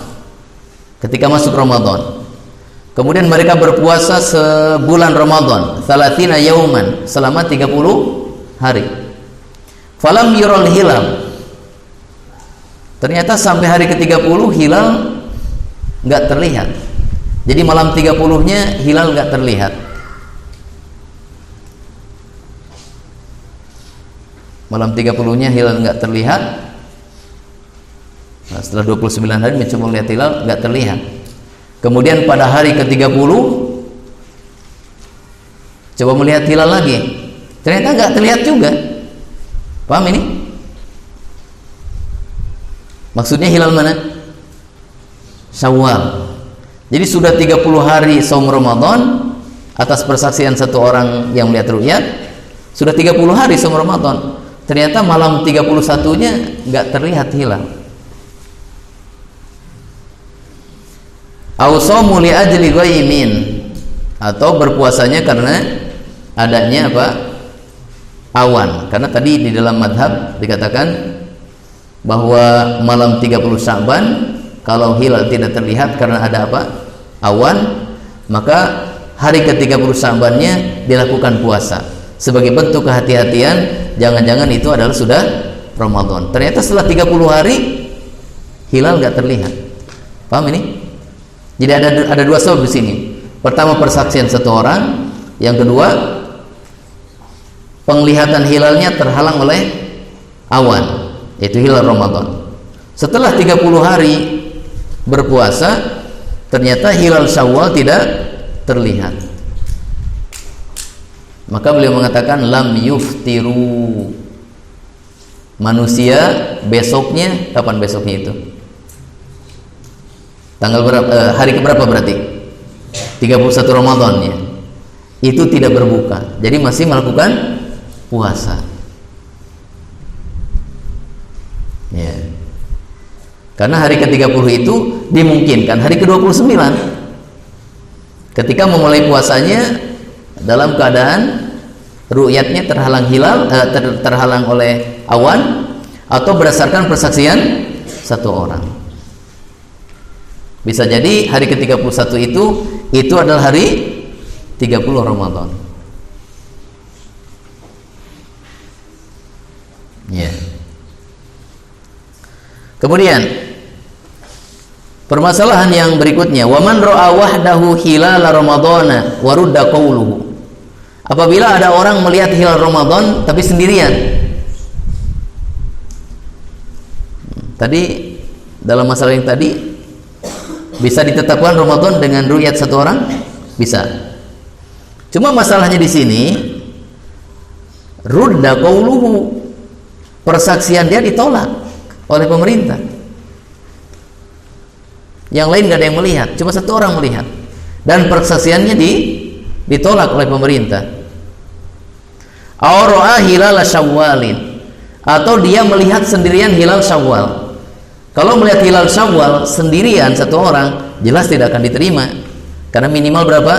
ketika masuk Ramadan, kemudian mereka berpuasa sebulan Ramadan, 30 yauman, selama 30 hari. Falam yural hilal, ternyata sampai hari ke-30 hilal nggak terlihat. Jadi malam 30-nya hilal nggak terlihat. Malam 30-nya hilal nggak terlihat. Nah, setelah 29 hari mencoba melihat hilal nggak terlihat. Kemudian pada hari ke-30 coba melihat hilal lagi, ternyata nggak terlihat juga. Paham ini? Maksudnya hilal mana? Syawal. Jadi sudah 30 hari saum Ramadan atas persaksian satu orang yang melihat ru'yat. Sudah 30 hari saum Ramadan. Ternyata malam 31-nya nggak terlihat hilal. Au shaumu li ajli ghaimin, atau berpuasanya karena adanya apa? Awan. Karena tadi di dalam madhab dikatakan bahwa malam 30 Sya'ban kalau hilal tidak terlihat karena ada apa? Awan, maka hari ke-30 Sya'bannya dilakukan puasa sebagai bentuk kehati-hatian, jangan-jangan itu adalah sudah Ramadan. Ternyata setelah 30 hari hilal nggak terlihat. Paham ini? Jadi ada dua sebab di sini. Pertama persaksian satu orang, yang kedua penglihatan hilalnya terhalang oleh awan, yaitu hilal Ramadan. Setelah 30 hari berpuasa, ternyata hilal Syawal tidak terlihat. Maka beliau mengatakan lam yuftiru. Manusia besoknya, kapan besoknya itu? Tanggal berapa? Hari keberapa berarti? 31 Ramadan ya. Itu tidak berbuka. Jadi masih melakukan puasa. Ya. Karena hari ke-30 itu dimungkinkan hari ke-29 ketika memulai puasanya dalam keadaan ru'yatnya terhalang hilal, terhalang oleh awan, atau berdasarkan persaksian satu orang. Bisa jadi hari ke-31 itu adalah hari 30 Ramadan. Ya. Kemudian permasalahan yang berikutnya, wa man ra'a wahdahu hilal ramadhana wa rudda qawluhu. Apabila ada orang melihat hilal Ramadan tapi sendirian. Tadi dalam masalah yang tadi bisa ditetapkan Ramadan dengan ru'yat satu orang? Bisa. Cuma masalahnya di sini rudda qawluhu, persaksian dia ditolak oleh pemerintah. yang lain nggak ada yang melihat, cuma satu orang melihat, dan persaksiannya ditolak oleh pemerintah. Aw ra'a hilal syawalin, atau dia melihat sendirian hilal Syawal. Kalau melihat hilal Syawal sendirian satu orang, jelas tidak akan diterima, karena minimal berapa?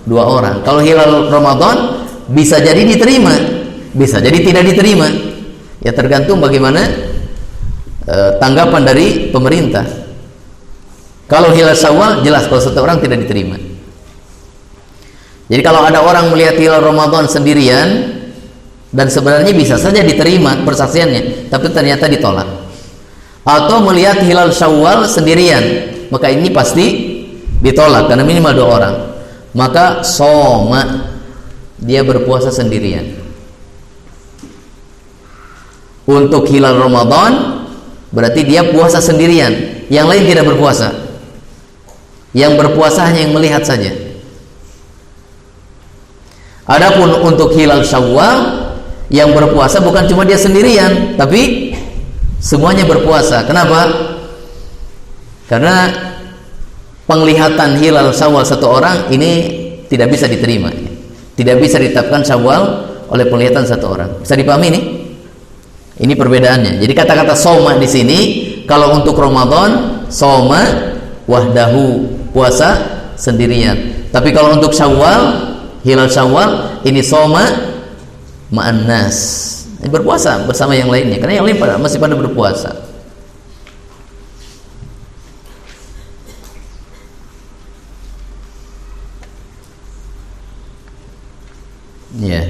2 orang. Kalau hilal Ramadan bisa jadi diterima, bisa jadi tidak diterima, ya tergantung bagaimana tanggapan dari pemerintah. Kalau hilal Syawal jelas, kalau satu orang tidak diterima. Jadi kalau ada orang melihat hilal Ramadan sendirian dan sebenarnya bisa saja diterima persaksiannya, tapi ternyata ditolak. Atau melihat hilal Syawal sendirian, maka ini pasti ditolak karena minimal 2 orang. Maka soma, dia berpuasa sendirian. Untuk hilal Ramadan berarti dia puasa sendirian, yang lain tidak berpuasa. Yang berpuasa hanya yang melihat saja. Adapun untuk hilal Syawal, yang berpuasa bukan cuma dia sendirian, tapi semuanya berpuasa. Kenapa? Karena penglihatan hilal Syawal satu orang ini tidak bisa diterima, tidak bisa ditetapkan Syawal oleh penglihatan satu orang. Bisa dipahami ini? Ini perbedaannya. Jadi kata-kata soma di sini, kalau untuk Ramadan soma wahdahu, puasa sendirian. Tapi kalau untuk Syawal, hilal Syawal, ini soma ma'annas, berpuasa bersama yang lainnya, karena yang lain masih pada berpuasa. Ya.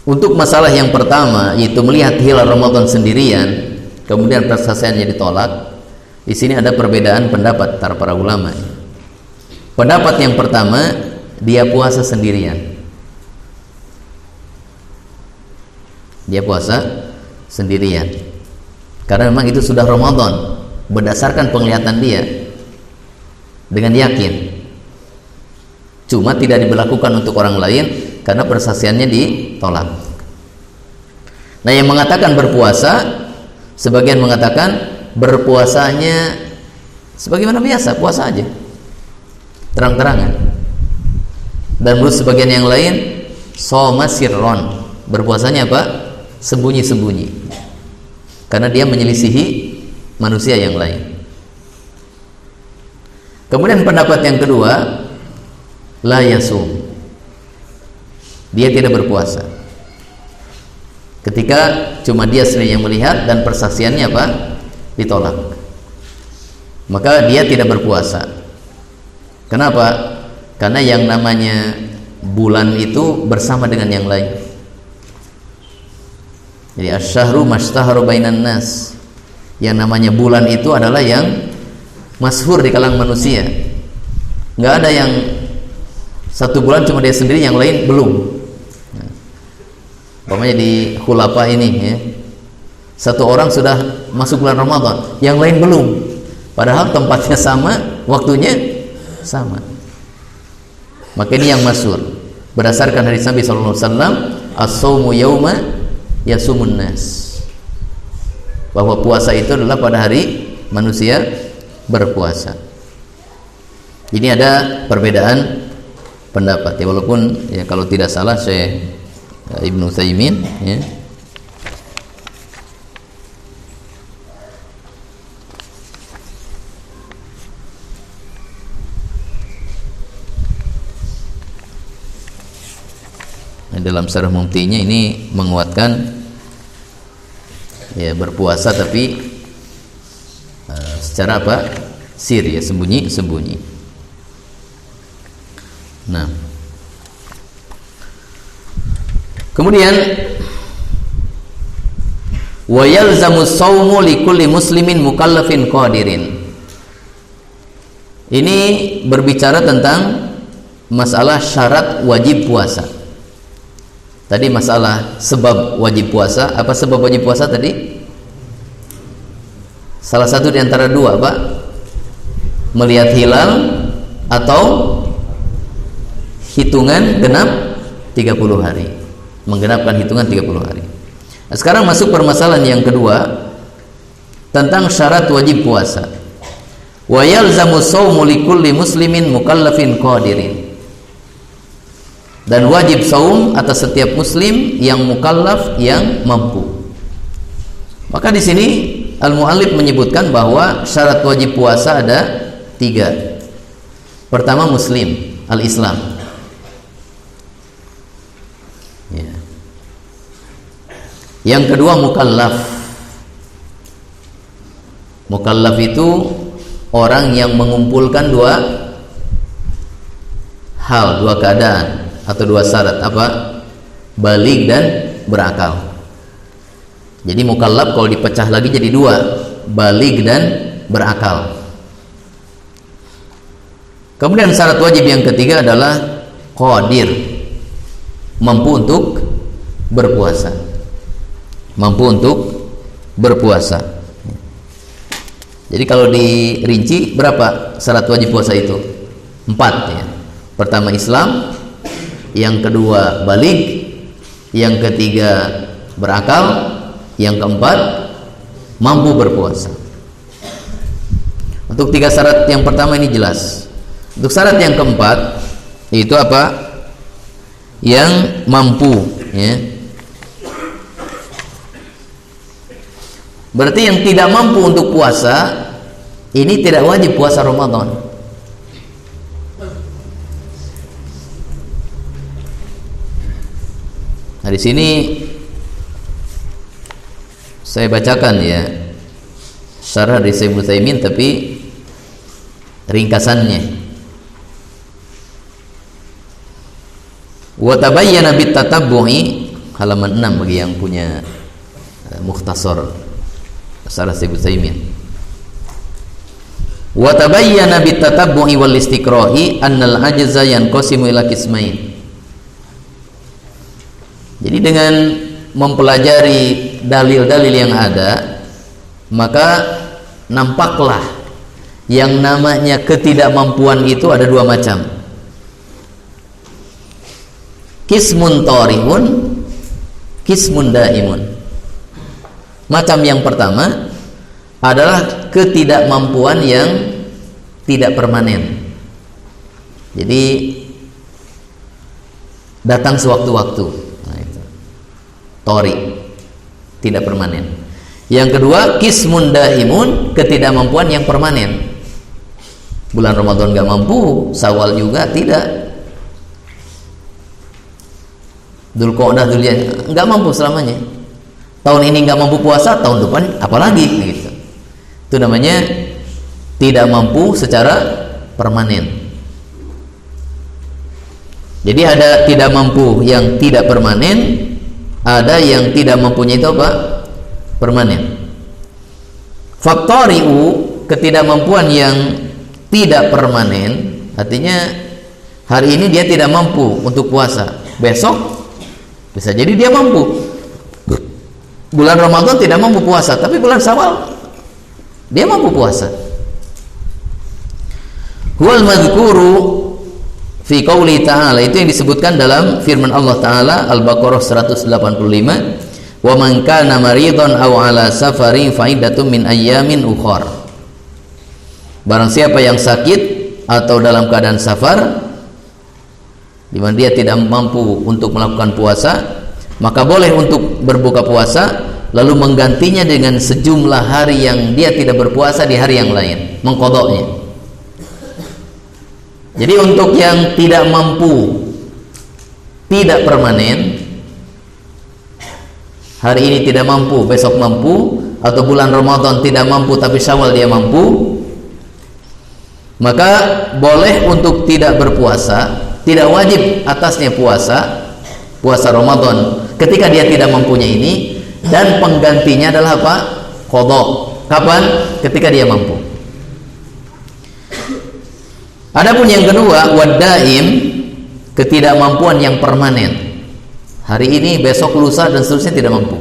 Untuk masalah yang pertama, yaitu melihat hilal Ramadan sendirian kemudian persaksiannya ditolak, di sini ada perbedaan pendapat antara para ulama. Pendapat yang pertama, dia puasa sendirian. Dia puasa sendirian karena memang itu sudah Ramadan, berdasarkan penglihatan dia dengan yakin. Cuma tidak diberlakukan untuk orang lain karena persaksiannya ditolak. Nah, yang mengatakan berpuasa, sebagian mengatakan berpuasanya sebagaimana biasa, puasa aja, terang-terangan. Dan menurut sebagian yang lain, soma sirron, berpuasanya apa? Sembunyi-sembunyi, karena dia menyelisihi manusia yang lain. Kemudian pendapat yang kedua, la yasum, dia tidak berpuasa ketika cuma dia sendiri yang melihat dan persaksiannya apa? Ditolak. Maka dia tidak berpuasa. Kenapa? Karena yang namanya bulan itu bersama dengan yang lain. Jadi asy-syahru mastaharu bainan nas. Yang namanya bulan itu adalah yang masyhur di kalangan manusia. Nggak ada yang satu bulan cuma dia sendiri, yang lain belum. Umpamanya di khulafa ini ya, satu orang sudah masuk bulan Ramadan, yang lain belum, padahal tempatnya sama, waktunya sama. Maka ini yang masyhur berdasarkan hadis Nabi sallallahu alaihi wasallam, as-shaumu yauma yasumun nas, bahwa puasa itu adalah pada hari manusia berpuasa. Ini ada perbedaan pendapat ya, walaupun ya kalau tidak salah Syekh Ibnu Utsaimin ya, dalam Syarah Mumtinya ini menguatkan ya berpuasa tapi secara apa? Sir ya, sembunyi-sembunyi. Nah, kemudian wa yalzamu shaumu likulli muslimin mukallafin qadirin. Ini berbicara tentang masalah syarat wajib puasa. Tadi masalah sebab wajib puasa. Apa sebab wajib puasa tadi? Salah satu di antara dua, Pak. Melihat hilal atau hitungan genap 30 hari. Menggenapkan hitungan 30 hari. Nah, sekarang masuk permasalahan yang kedua tentang syarat wajib puasa. Wa yalzamu shaumu likulli muslimin mukallafin qadirin. Dan wajib saum atas setiap muslim yang mukallaf, yang mampu. Maka di sini al-muallif menyebutkan bahwa syarat wajib puasa ada 3. Pertama, muslim, al-Islam. Ya. Yang kedua, mukallaf. Mukallaf itu orang yang mengumpulkan 2 hal, 2 keadaan atau 2 syarat. Apa? Baligh dan berakal. Jadi mukallaf kalau dipecah lagi jadi 2, baligh dan berakal. Kemudian syarat wajib yang ketiga adalah qadir, mampu untuk berpuasa. Mampu untuk berpuasa. Jadi kalau dirinci berapa syarat wajib puasa itu? 4 ya. Pertama Islam, yang kedua baligh, yang ketiga berakal, yang keempat mampu berpuasa. Untuk 3 syarat yang pertama ini jelas. Untuk syarat yang keempat itu apa? Yang mampu ya. Berarti yang tidak mampu untuk puasa ini tidak wajib puasa Ramadan. Nah, di sini saya bacakan ya syarah dari Syekh Utsaimin tapi ringkasannya. Wa tabayyana bit tatabbu'i, halaman 6 bagi yang punya mukhtasar syarah Syekh Utsaimin. Wa tabayyana bit tatabbu'i wal istiqra'i annal ajza yanqasimu ila qismain. Jadi dengan mempelajari dalil-dalil yang ada, maka nampaklah yang namanya ketidakmampuan itu ada 2 macam. Qismun tariun, qismun daimun. Macam yang pertama adalah ketidakmampuan yang tidak permanen. Jadi datang sewaktu-waktu. Nah, itu. Tori, tidak permanen. Yang kedua, qismun daimun, ketidakmampuan yang permanen. Bulan Ramadan gak mampu, Syawal juga tidak. Dzulqa'dah, Dzulhijjah nggak mampu selamanya. Tahun ini nggak mampu puasa, tahun depan apalagi gitu. Itu namanya tidak mampu secara permanen. Jadi ada tidak mampu yang tidak permanen, ada yang tidak mampunya itu apa? Permanen. Faktoriu, ketidakmampuan yang tidak permanen, artinya hari ini dia tidak mampu untuk puasa, besok bisa jadi dia mampu. Bulan Ramadan tidak mampu puasa, tapi bulan Syawal dia mampu puasa. Huwal madhkuru fi qouli ta'ala, itu yang disebutkan dalam firman Allah Ta'ala Al-Baqarah 185, wa man kana maridhan aw ala safarin fa iddatun min ayyamin ukhar. Barang siapa yang sakit atau dalam keadaan safar, di mana dia tidak mampu untuk melakukan puasa, maka boleh untuk berbuka puasa lalu menggantinya dengan sejumlah hari yang dia tidak berpuasa di hari yang lain, mengqadanya. Jadi untuk yang tidak mampu, tidak permanen, hari ini tidak mampu, besok mampu, atau bulan Ramadan tidak mampu tapi Syawal dia mampu, maka boleh untuk tidak berpuasa. Tidak wajib atasnya puasa Ramadan ketika dia tidak mempunyai ini, dan penggantinya adalah apa? Qadha. Kapan? Ketika dia mampu. Adapun yang kedua, wadaim, ketidakmampuan yang permanen. Hari ini, besok, lusa dan seterusnya tidak mampu.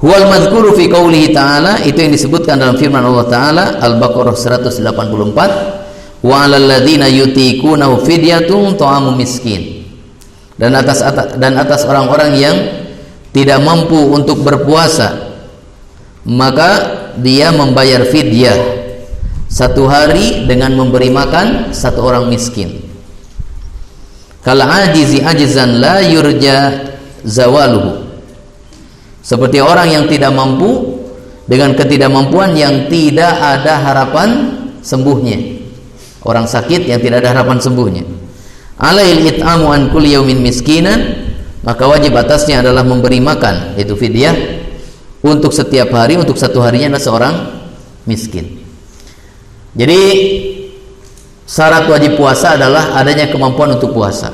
Huwal madhkuru fi qoulihi ta'ala, itu yang disebutkan dalam firman Allah Ta'ala Al-Baqarah 184, wa 'alal ladzina yutiqunahu fidyatun ta'amu miskin. Dan atas orang-orang yang tidak mampu untuk berpuasa, maka dia membayar fidyah 1 hari dengan memberi makan 1 orang miskin. Kal ajizi ajzan la yurja zawaluhu, seperti orang yang tidak mampu dengan ketidakmampuan yang tidak ada harapan sembuhnya. Orang sakit yang tidak ada harapan sembuhnya. Alail it'amu an kulli yaumin miskinan, maka wajib atasnya adalah memberi makan, yaitu fidyah, untuk setiap hari, untuk 1 harinya adalah seorang miskin. Jadi syarat wajib puasa adalah adanya kemampuan untuk puasa.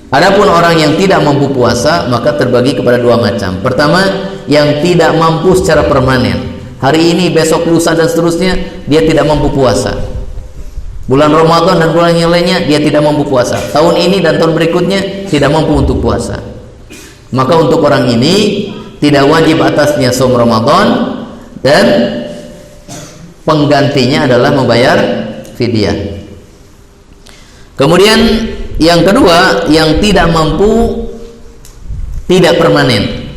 Adapun orang yang tidak mampu puasa, maka terbagi kepada 2 macam. Pertama, yang tidak mampu secara permanen, hari ini, besok, lusa dan seterusnya dia tidak mampu puasa. Bulan Ramadan dan bulan yang lainnya dia tidak mampu puasa. Tahun ini dan tahun berikutnya tidak mampu untuk puasa. Maka untuk orang ini tidak wajib atasnya shaum Ramadan, dan penggantinya adalah membayar fidyah. Kemudian yang kedua, yang tidak mampu tidak permanen.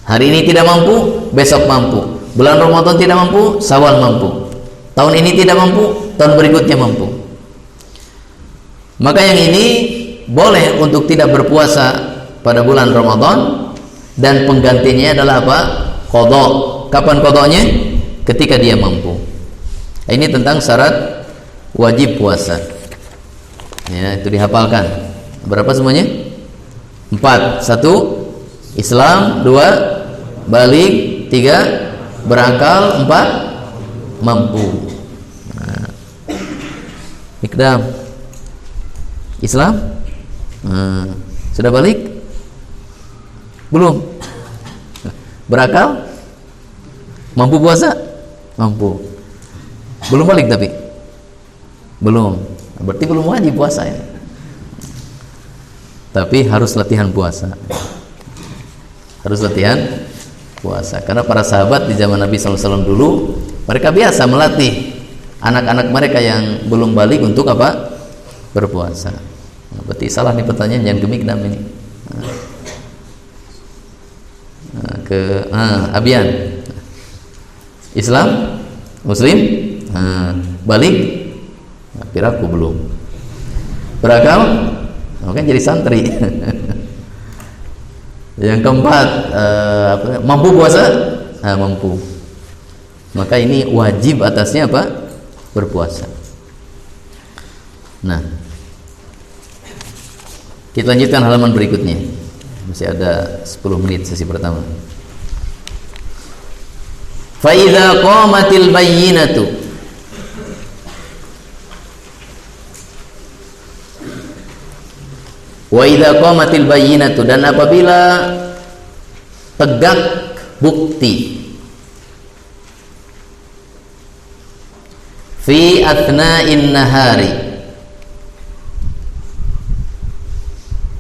Hari ini tidak mampu, besok mampu. Bulan Ramadan tidak mampu, Syawal mampu. Tahun ini tidak mampu, tahun berikutnya mampu. Maka yang ini boleh untuk tidak berpuasa pada bulan Ramadan, dan penggantinya adalah apa? Qadha. Kapan qadhanya? Ketika dia mampu. Ini tentang syarat wajib puasa. Ya, itu dihafalkan. Berapa semuanya? 4. 1. Islam. 2. Baligh. 3. Berakal. 4. Mampu. Nah. Ikdam. Islam. Sudah balik? Belum. Berakal? Mampu puasa? Mampu. Belum balik tapi? Belum. Berarti belum wajib puasa ya. Tapi harus latihan puasa. Harus latihan puasa. Karena para sahabat di zaman Nabi SAW dulu, mereka biasa melatih anak-anak mereka yang belum balik untuk apa? Berpuasa. Berarti salah nih pertanyaan, jangan gemik ini. Abian. Islam, Muslim, balik, piraku belum. Berakal, kan jadi santri. Yang keempat, mampu puasa, mampu. Maka ini wajib atasnya apa? Berpuasa. Nah, kita lanjutkan halaman berikutnya. Masih ada 10 menit sesi pertama. Fa idza qamatil bayyinatu, wa idza qamatil bayyinatu, dan apabila tegak bukti fi athna'in nahari,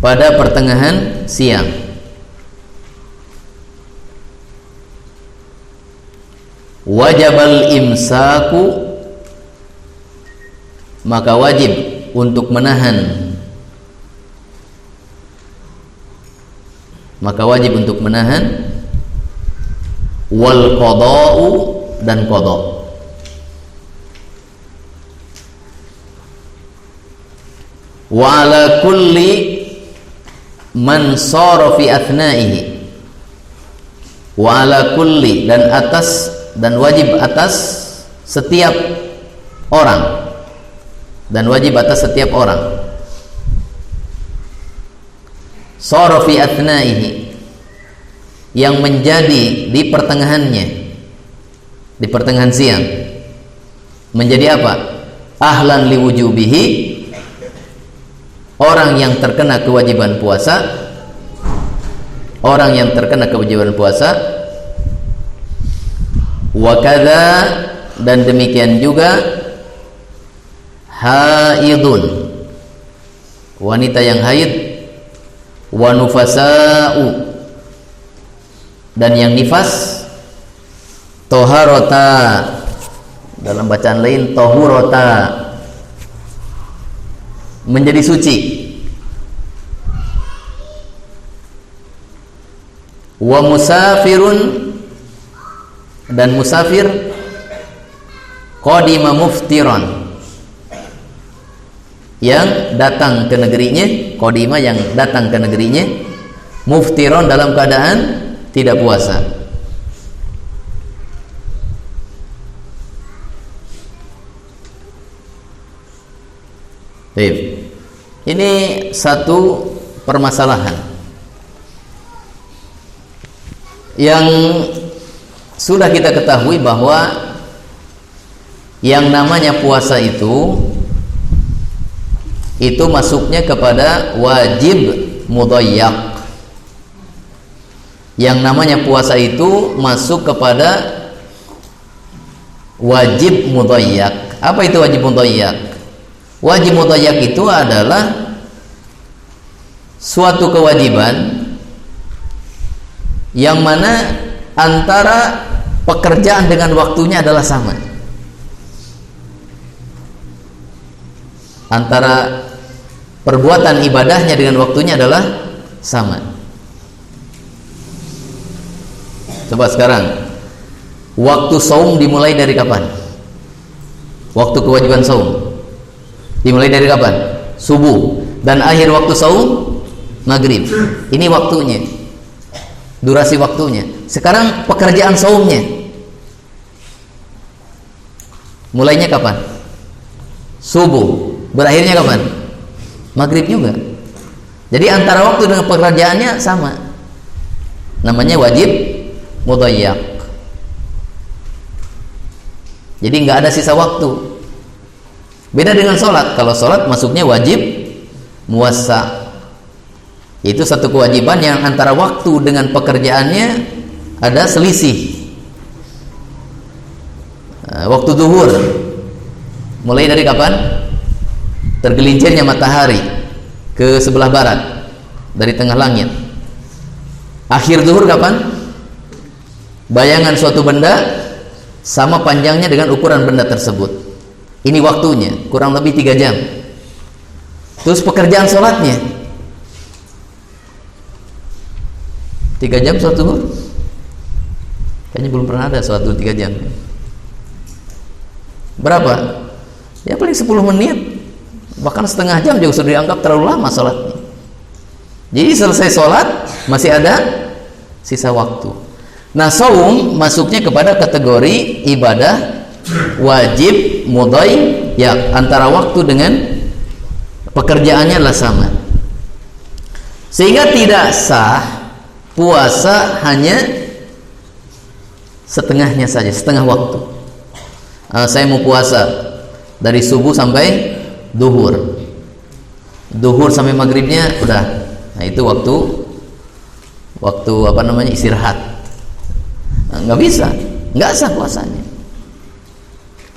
pada pertengahan siang, wajabal imsaku, maka wajib untuk menahan, wal qada'u, dan qada'. Wa ala kulli man sara fi athna'ihi, wa ala kulli, dan atas, dan wajib atas setiap orang, dan wajib atas setiap orang, sara fi athna'ihi, yang menjadi di pertengahannya, di pertengahan siang, menjadi apa? Ahlan liwujubihi, orang yang terkena kewajiban puasa, orang yang terkena kewajiban puasa. Wa kadza, dan demikian juga haidun, wanita yang haid, wa nufasa'u, dan yang nifas, toharota, dalam bacaan lain tohurota, menjadi suci. Wa musafirun, dan musafir qadima muftiran, yang datang ke negerinya, qadima yang datang ke negerinya, muftiran dalam keadaan tidak puasa. Baik. Ini satu permasalahan yang sudah kita ketahui bahwa yang namanya puasa itu masuknya kepada wajib mudayyak. Yang namanya puasa itu masuk kepada wajib mudayyak. Apa itu wajib mudayyak? Wajib mudayyak itu adalah suatu kewajiban yang mana antara pekerjaan dengan waktunya adalah sama. Antara perbuatan ibadahnya dengan waktunya adalah sama. Coba sekarang, waktu saum dimulai dari kapan? Waktu kewajiban saum dimulai dari kapan? Subuh. Dan akhir waktu saum maghrib. Ini waktunya, durasi waktunya. Sekarang pekerjaan saumnya mulainya kapan? Subuh. Berakhirnya kapan? Maghrib juga. Jadi antara waktu dengan pekerjaannya sama. Namanya wajib mudayyak. Jadi nggak ada sisa waktu. Beda dengan sholat. Kalau sholat masuknya wajib muwassa. Itu satu kewajiban yang antara waktu dengan pekerjaannya ada selisih. Waktu zuhur mulai dari kapan? Tergelincirnya matahari ke sebelah barat dari tengah langit. Akhir zuhur kapan? Bayangan suatu benda sama panjangnya dengan ukuran benda tersebut. Ini waktunya, kurang lebih 3 jam. Terus pekerjaan sholatnya 3 jam sholat zuhur? Kayaknya belum pernah ada sholat zuhur 3 jam. Berapa? Ya paling 10 menit. Bahkan setengah jam juga sudah dianggap terlalu lama sholatnya. Jadi selesai sholat masih ada sisa waktu. Nah, saum masuknya kepada kategori ibadah wajib mudayyak, antara waktu dengan pekerjaannya adalah sama. Sehingga tidak sah puasa hanya setengahnya saja, setengah waktu. Saya mau puasa dari subuh sampai duhur. Duhur sampai maghribnya udah. Nah, itu waktu apa namanya, istirahat. Nggak bisa, nggak sah puasanya.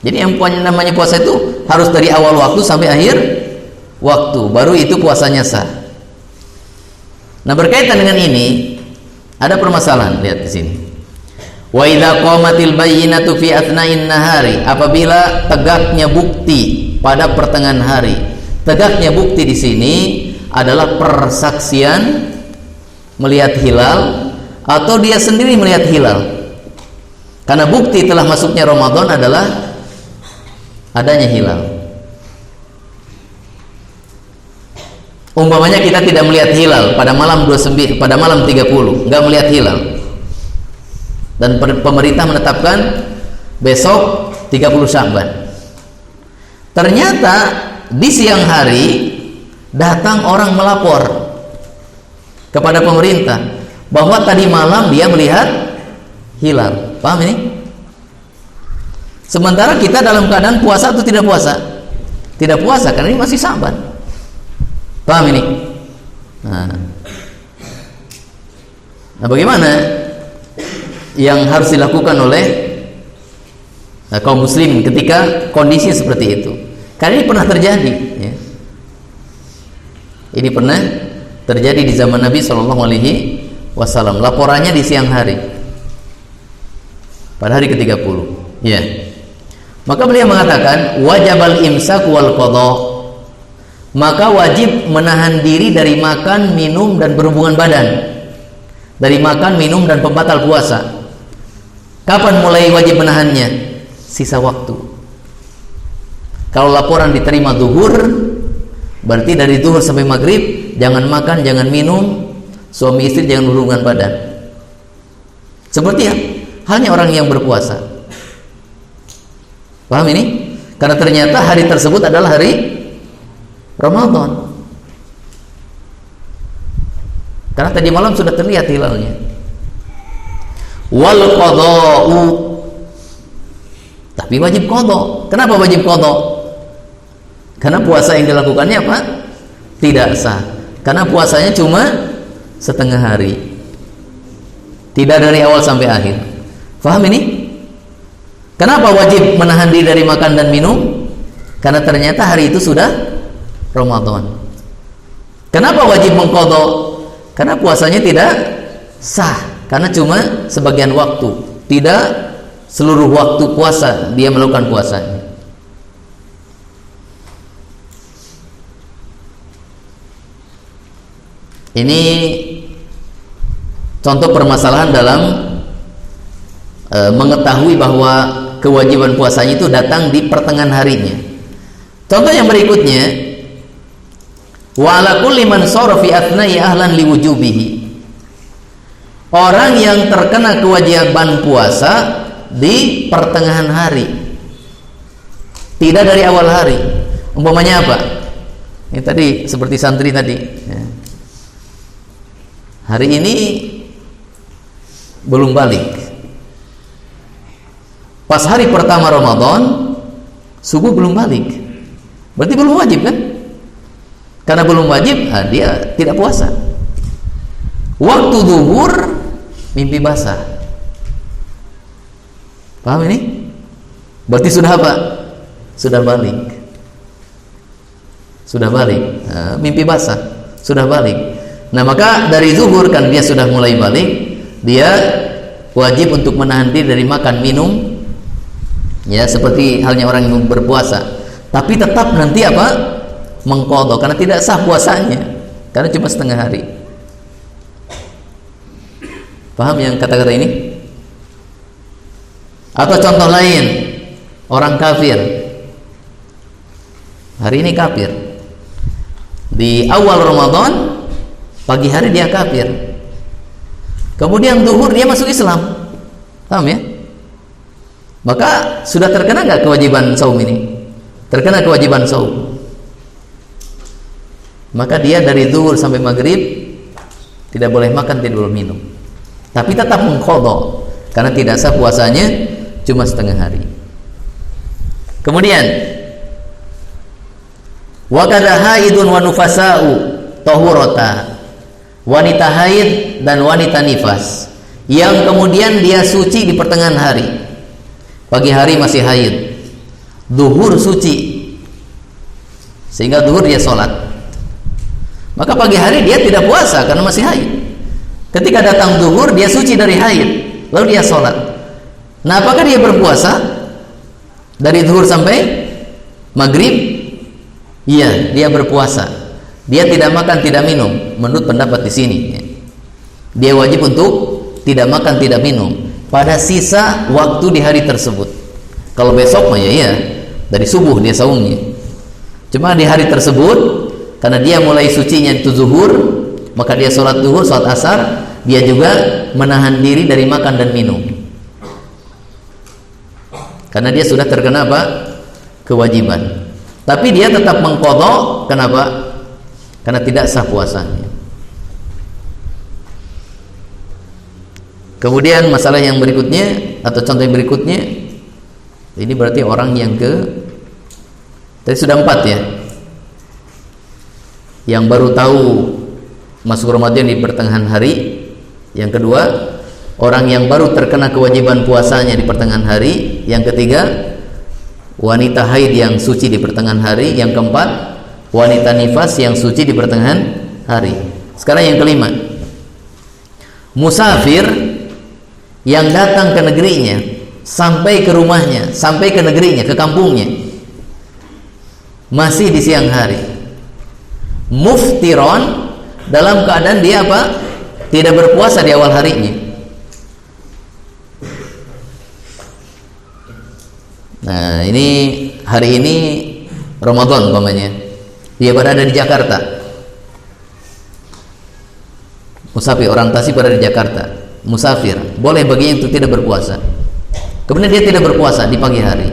Jadi yang namanya puasa itu harus dari awal waktu sampai akhir waktu, baru itu puasanya sah. Nah, berkaitan dengan ini ada permasalahan. Lihat di sini. Wa idza qamatil bayyinatu fi athna'in nahari, apabila tegaknya bukti pada pertengahan hari. Tegaknya bukti di sini adalah persaksian melihat hilal atau dia sendiri melihat hilal. Karena bukti telah masuknya Ramadan adalah adanya hilal. Umpamanya kita tidak melihat hilal pada malam 29, pada malam 30, enggak melihat hilal. Dan pemerintah menetapkan besok 30 Sya'ban. Ternyata di siang hari datang orang melapor kepada pemerintah bahwa tadi malam dia melihat hilal. Paham ini? Sementara kita dalam keadaan puasa atau tidak puasa? Tidak puasa, karena ini masih Sya'ban. Paham ini? Nah, bagaimana yang harus dilakukan oleh kaum muslim ketika kondisi seperti itu? Karena ini pernah terjadi, ya. Ini pernah terjadi di zaman Nabi SAW. Laporannya di siang hari, pada hari ke-30, ya. Maka beliau mengatakan wajibal imsak wal qadha, maka wajib menahan diri dari makan, minum dan berhubungan badan. dari makan, minum, dan pembatal puasa. Kapan mulai wajib menahannya? Sisa waktu. Kalau laporan diterima zuhur, berarti dari zuhur sampai maghrib jangan makan, jangan minum, suami istri jangan berhubungan badan. Seperti ya, halnya orang yang berpuasa. Paham ini? Karena ternyata hari tersebut adalah hari Ramadan. Karena tadi malam sudah terlihat hilalnya. Wal qada'u, tapi wajib qada. Kenapa wajib qada? Karena puasa yang dilakukannya apa? Tidak sah. Karena puasanya cuma setengah hari, tidak dari awal sampai akhir. Faham ini? Kenapa wajib menahan diri dari makan dan minum? Karena ternyata hari itu sudah Ramadan. Kenapa wajib mengqada? Karena puasanya tidak sah. Karena cuma sebagian waktu, tidak seluruh waktu puasa dia melakukan puasanya. Ini contoh permasalahan dalam mengetahui bahwa kewajiban puasanya itu datang di pertengahan harinya. Contoh yang berikutnya, wa ala kulli man shara fi athnai ahlan liwujubihi. Orang yang terkena kewajiban puasa di pertengahan hari, tidak dari awal hari. Umpamanya apa? Ini tadi seperti santri tadi ya. Hari ini belum balik. Pas hari pertama Ramadan subuh belum balik, berarti belum wajib kan? Karena belum wajib, dia tidak puasa. Waktu zuhur mimpi basah. Paham ini? Berarti sudah apa? Sudah balik. Sudah balik. Mimpi basah, sudah balik. Nah, maka dari zuhur kan dia sudah mulai balik, dia wajib untuk menahan diri dari makan minum. Ya, seperti halnya orang yang berpuasa. Tapi tetap nanti apa? Mengqadha, karena tidak sah puasanya. Karena cuma setengah hari. Paham yang kata-kata ini? Atau contoh lain, orang kafir. Hari ini kafir. Di awal Ramadan, pagi hari dia kafir. Kemudian zuhur dia masuk Islam. Paham ya? Maka sudah terkena nggak kewajiban saum ini? Terkena kewajiban saum. Maka dia dari zuhur sampai maghrib tidak boleh makan, tidak boleh minum. Tapi tetap mengqadha karena tidak sah puasanya cuma setengah hari. Kemudian wa kadha haidun wa nufasa'u tahurata. Wanita haid dan wanita nifas yang kemudian dia suci di pertengahan hari. Pagi hari masih haid, zuhur suci, sehingga zuhur dia sholat. Maka pagi hari dia tidak puasa karena masih haid. Ketika datang zuhur dia suci dari haid, lalu dia sholat. Nah, apakah dia berpuasa dari zuhur sampai maghrib? Iya, dia berpuasa. Dia tidak makan, tidak minum. Menurut pendapat di sini, dia wajib untuk tidak makan, tidak minum pada sisa waktu di hari tersebut. Kalau besok mah ya, dari subuh dia saumnya. Cuma di hari tersebut, karena dia mulai sucinya itu zuhur, maka dia sholat zuhur, sholat asar, dia juga menahan diri dari makan dan minum. Karena dia sudah terkena apa? Kewajiban. Tapi dia tetap mengqadha. Kenapa? Karena tidak sah puasanya. Kemudian masalah yang berikutnya atau contoh yang berikutnya, ini berarti orang yang tadi sudah 4 ya, yang baru tahu masuk Ramadan di pertengahan hari. Yang kedua, orang yang baru terkena kewajiban puasanya di pertengahan hari. Yang ketiga, wanita haid yang suci di pertengahan hari. Yang keempat, wanita nifas yang suci di pertengahan hari. Sekarang yang kelima, musafir yang datang ke negerinya, sampai ke rumahnya, sampai ke negerinya, ke kampungnya, masih di siang hari. Muftiron, dalam keadaan dia apa? tidak berpuasa di awal harinya. Nah, ini hari ini Ramadan umpamanya, dia berada di Jakarta, musafir, orang Tasik berada di Jakarta, musafir, boleh baginya untuk tidak berpuasa. Kemudian dia tidak berpuasa di pagi hari,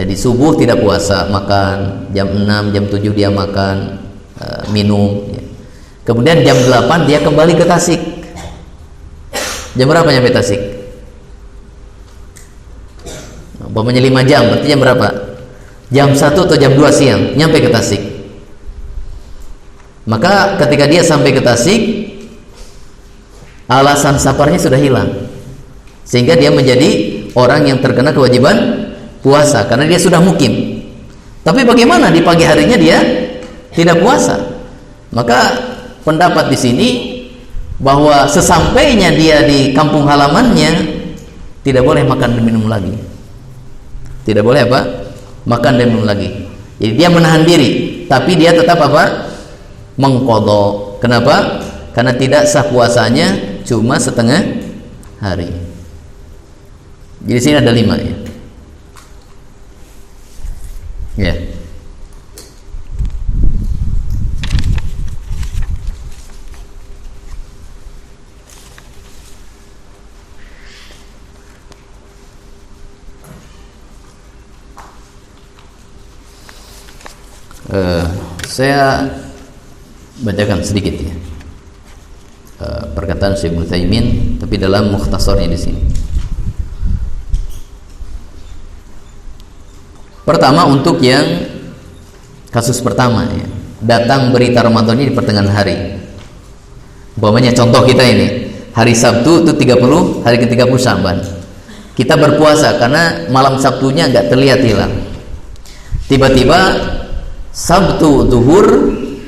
jadi subuh tidak puasa, makan jam 6, jam 7 dia makan, minum ya. Kemudian jam 8 dia kembali ke Tasik. Jam berapa nyampe Tasik? Umpamanya 5 jam, berarti jam berapa? Jam 1 atau jam 2 siang nyampe ke Tasik. Maka ketika dia sampai ke Tasik, alasan safarnya sudah hilang, sehingga dia menjadi orang yang terkena kewajiban puasa karena dia sudah mukim. Tapi bagaimana di pagi harinya dia tidak puasa? Maka pendapat di sini bahwa sesampainya dia di kampung halamannya tidak boleh makan dan minum lagi. Tidak boleh apa? Makan dan minum lagi. Jadi dia menahan diri, tapi dia tetap apa? Mengqadha. Kenapa? Karena tidak sah puasanya cuma setengah hari. Jadi sini ada 5 ya. Ya. Saya bacakan sedikit ya, perkataan Syekh Ibnu Utsaimin, tapi dalam mukhtasarnya di sini. Pertama, untuk yang kasus pertama ya, datang berita Ramadan ini di pertengahan hari. Umpamanya contoh kita ini, hari Sabtu itu 30, hari ke-30 Sya'ban. Kita berpuasa karena malam Sabtunya enggak terlihat hilang. Tiba-tiba Sabtu zuhur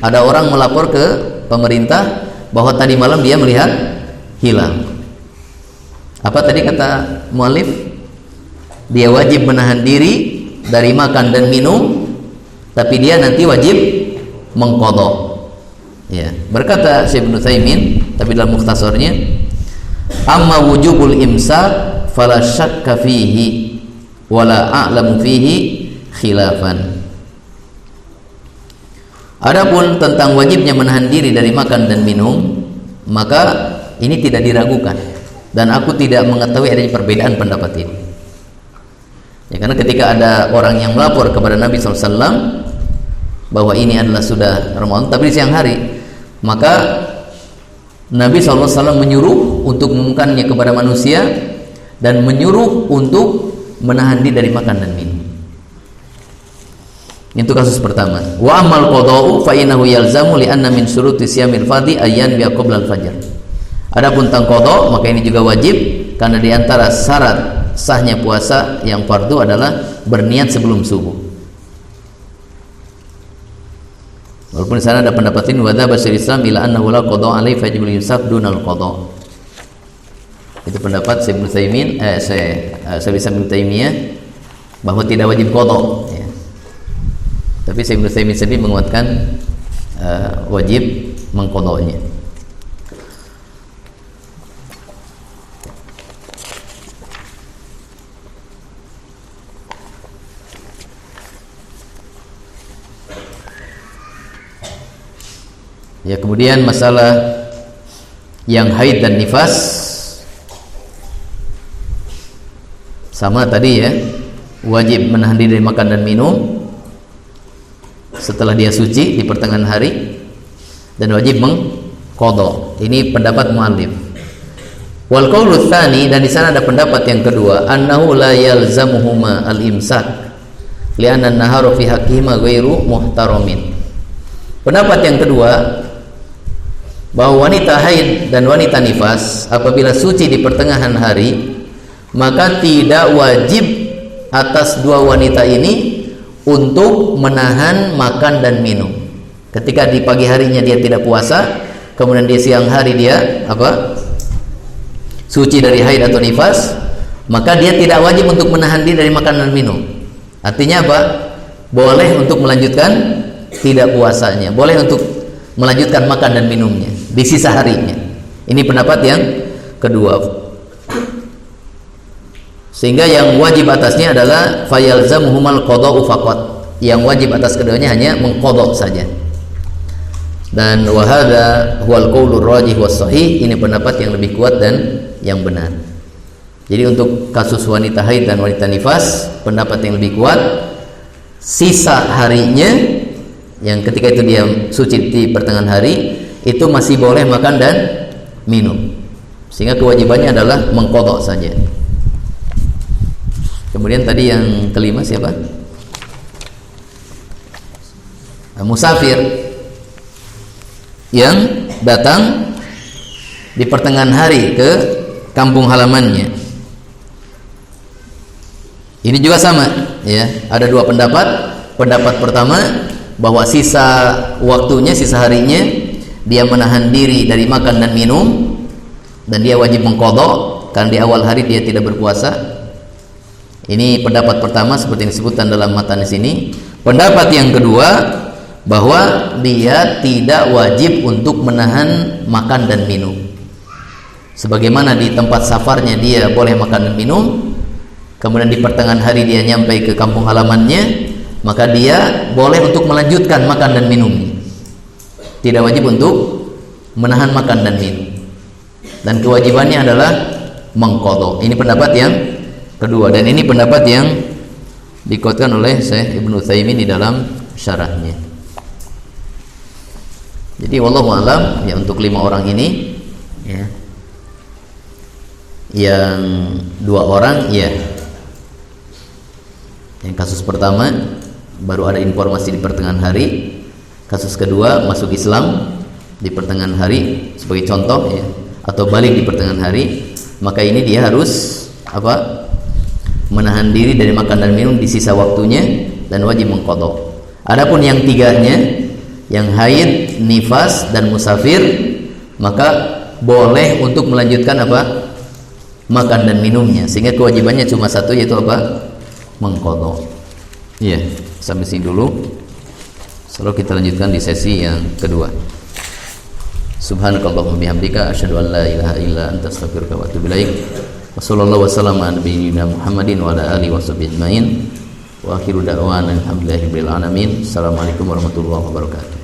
ada orang melapor ke pemerintah bahwa tadi malam dia melihat hilal. Apa tadi kata mualif? Dia wajib menahan diri dari makan dan minum, tapi dia nanti wajib mengqadha. Ya, berkata Syekh Ibnu Utsaimin, tapi dalam mukhtasarnya, amma wujubul imsak fala syakka fihi wala a'lamu fihi khilafan. Adapun tentang wajibnya menahan diri dari makan dan minum, maka ini tidak diragukan, dan aku tidak mengetahui adanya perbedaan pendapat ini. Ya, karena ketika ada orang yang melapor kepada Nabi SAW bahwa ini adalah sudah Ramadan tapi di siang hari, maka Nabi SAW menyuruh untuk mengumumkannya kepada manusia dan menyuruh untuk menahan diri dari makan dan minum. Itu kasus pertama. Wa amal qada'u fa innahu yalzamu li anna min syuruti siyamil fardhi ayyan bi qabla al-fajr. Adapun tentang qada, maka ini juga wajib karena di antara syarat sahnya puasa yang fardu adalah berniat sebelum subuh. Walaupun di sana ada pendapat ini wa dzaba Syaikhul Islam ila annahu la qada' alaihi fa yajibul imsak dunal qada'. Itu pendapat Syekh Ibnu Utsaimin, Syaikhul Islam Ibnu Taimiyah bahwa tidak wajib qada' ya. Tapi Syekh Ibnu Utsaimin sendiri menguatkan wajib mengqadanya. Ya, kemudian masalah yang haid dan nifas sama tadi ya, wajib menahan diri dari makan dan minum setelah dia suci di pertengahan hari, dan wajib mengqadha. Ini pendapat muallif. Wal qaulu tsani, dan di sana ada pendapat yang kedua, annahu la yalzamuhuma al-imsak li'anna an-nahara fi haqqihima ghairu muhtaramin. Pendapat yang kedua, bahwa wanita haid dan wanita nifas apabila suci di pertengahan hari, maka tidak wajib atas dua wanita ini untuk menahan makan dan minum. Ketika di pagi harinya dia tidak puasa, kemudian di siang hari dia suci dari haid atau nifas, maka dia tidak wajib untuk menahan diri dari makan dan minum. Artinya apa? Boleh untuk melanjutkan tidak puasanya, boleh untuk melanjutkan makan dan minumnya. di sisa harinya. Ini pendapat yang kedua. Sehingga yang wajib atasnya adalah fayalzamhumal qada'u faqat. Yang wajib atas keduanya hanya mengqadha saja. Dan wa hadza huwal qaulur rajih was sahih. Ini pendapat yang lebih kuat dan yang benar. Jadi untuk kasus wanita haid dan wanita nifas, pendapat yang lebih kuat, sisa harinya yang ketika itu dia suci di pertengahan hari itu masih boleh makan dan minum, sehingga kewajibannya adalah mengqadha saja. Kemudian tadi yang kelima siapa? Musafir yang datang di pertengahan hari ke kampung halamannya. Ini juga sama, ya. Ada dua pendapat. Pendapat pertama bahwa sisa waktunya, sisa harinya dia menahan diri dari makan dan minum dan dia wajib mengqadha karena di awal hari dia tidak berpuasa. Ini pendapat pertama seperti yang disebutkan dalam matan di sini. Pendapat yang kedua bahwa dia tidak wajib untuk menahan makan dan minum. Sebagaimana di tempat safarnya dia boleh makan dan minum, kemudian di pertengahan hari dia nyampe ke kampung halamannya, maka dia boleh untuk melanjutkan makan dan minumnya. Tidak wajib untuk menahan makan dan minum. Dan kewajibannya adalah mengqadha. Ini pendapat yang kedua, dan ini pendapat yang dikuatkan oleh Syekh Ibnu Utsaimin di dalam syarahnya. Jadi wallahu a'lam, ya, untuk 5 orang ini, ya, yang 2 orang, ya, yang kasus pertama baru ada informasi di pertengahan hari, kasus kedua masuk Islam di pertengahan hari sebagai contoh, ya, atau balik di pertengahan hari, maka ini dia harus menahan diri dari makan dan minum di sisa waktunya dan wajib mengqadha. Adapun yang tiganya, yang haid, nifas dan musafir, maka boleh untuk melanjutkan makan dan minumnya, sehingga kewajibannya cuma satu, yaitu mengqadha. Iya, sampai sini dulu. Selalu kita lanjutkan di sesi yang kedua. Subhanakallahumma bihamdika asyhadu an la ilaha illa anta astaghfiruka wa atubu ilaik. Wassallallahu wasallam ala nabiyyina Muhammadin wa ala alihi washabbihi ajmain. Wa akhiru da'wana alhamdulillahi rabbil alamin. Assalamualaikum warahmatullahi wabarakatuh.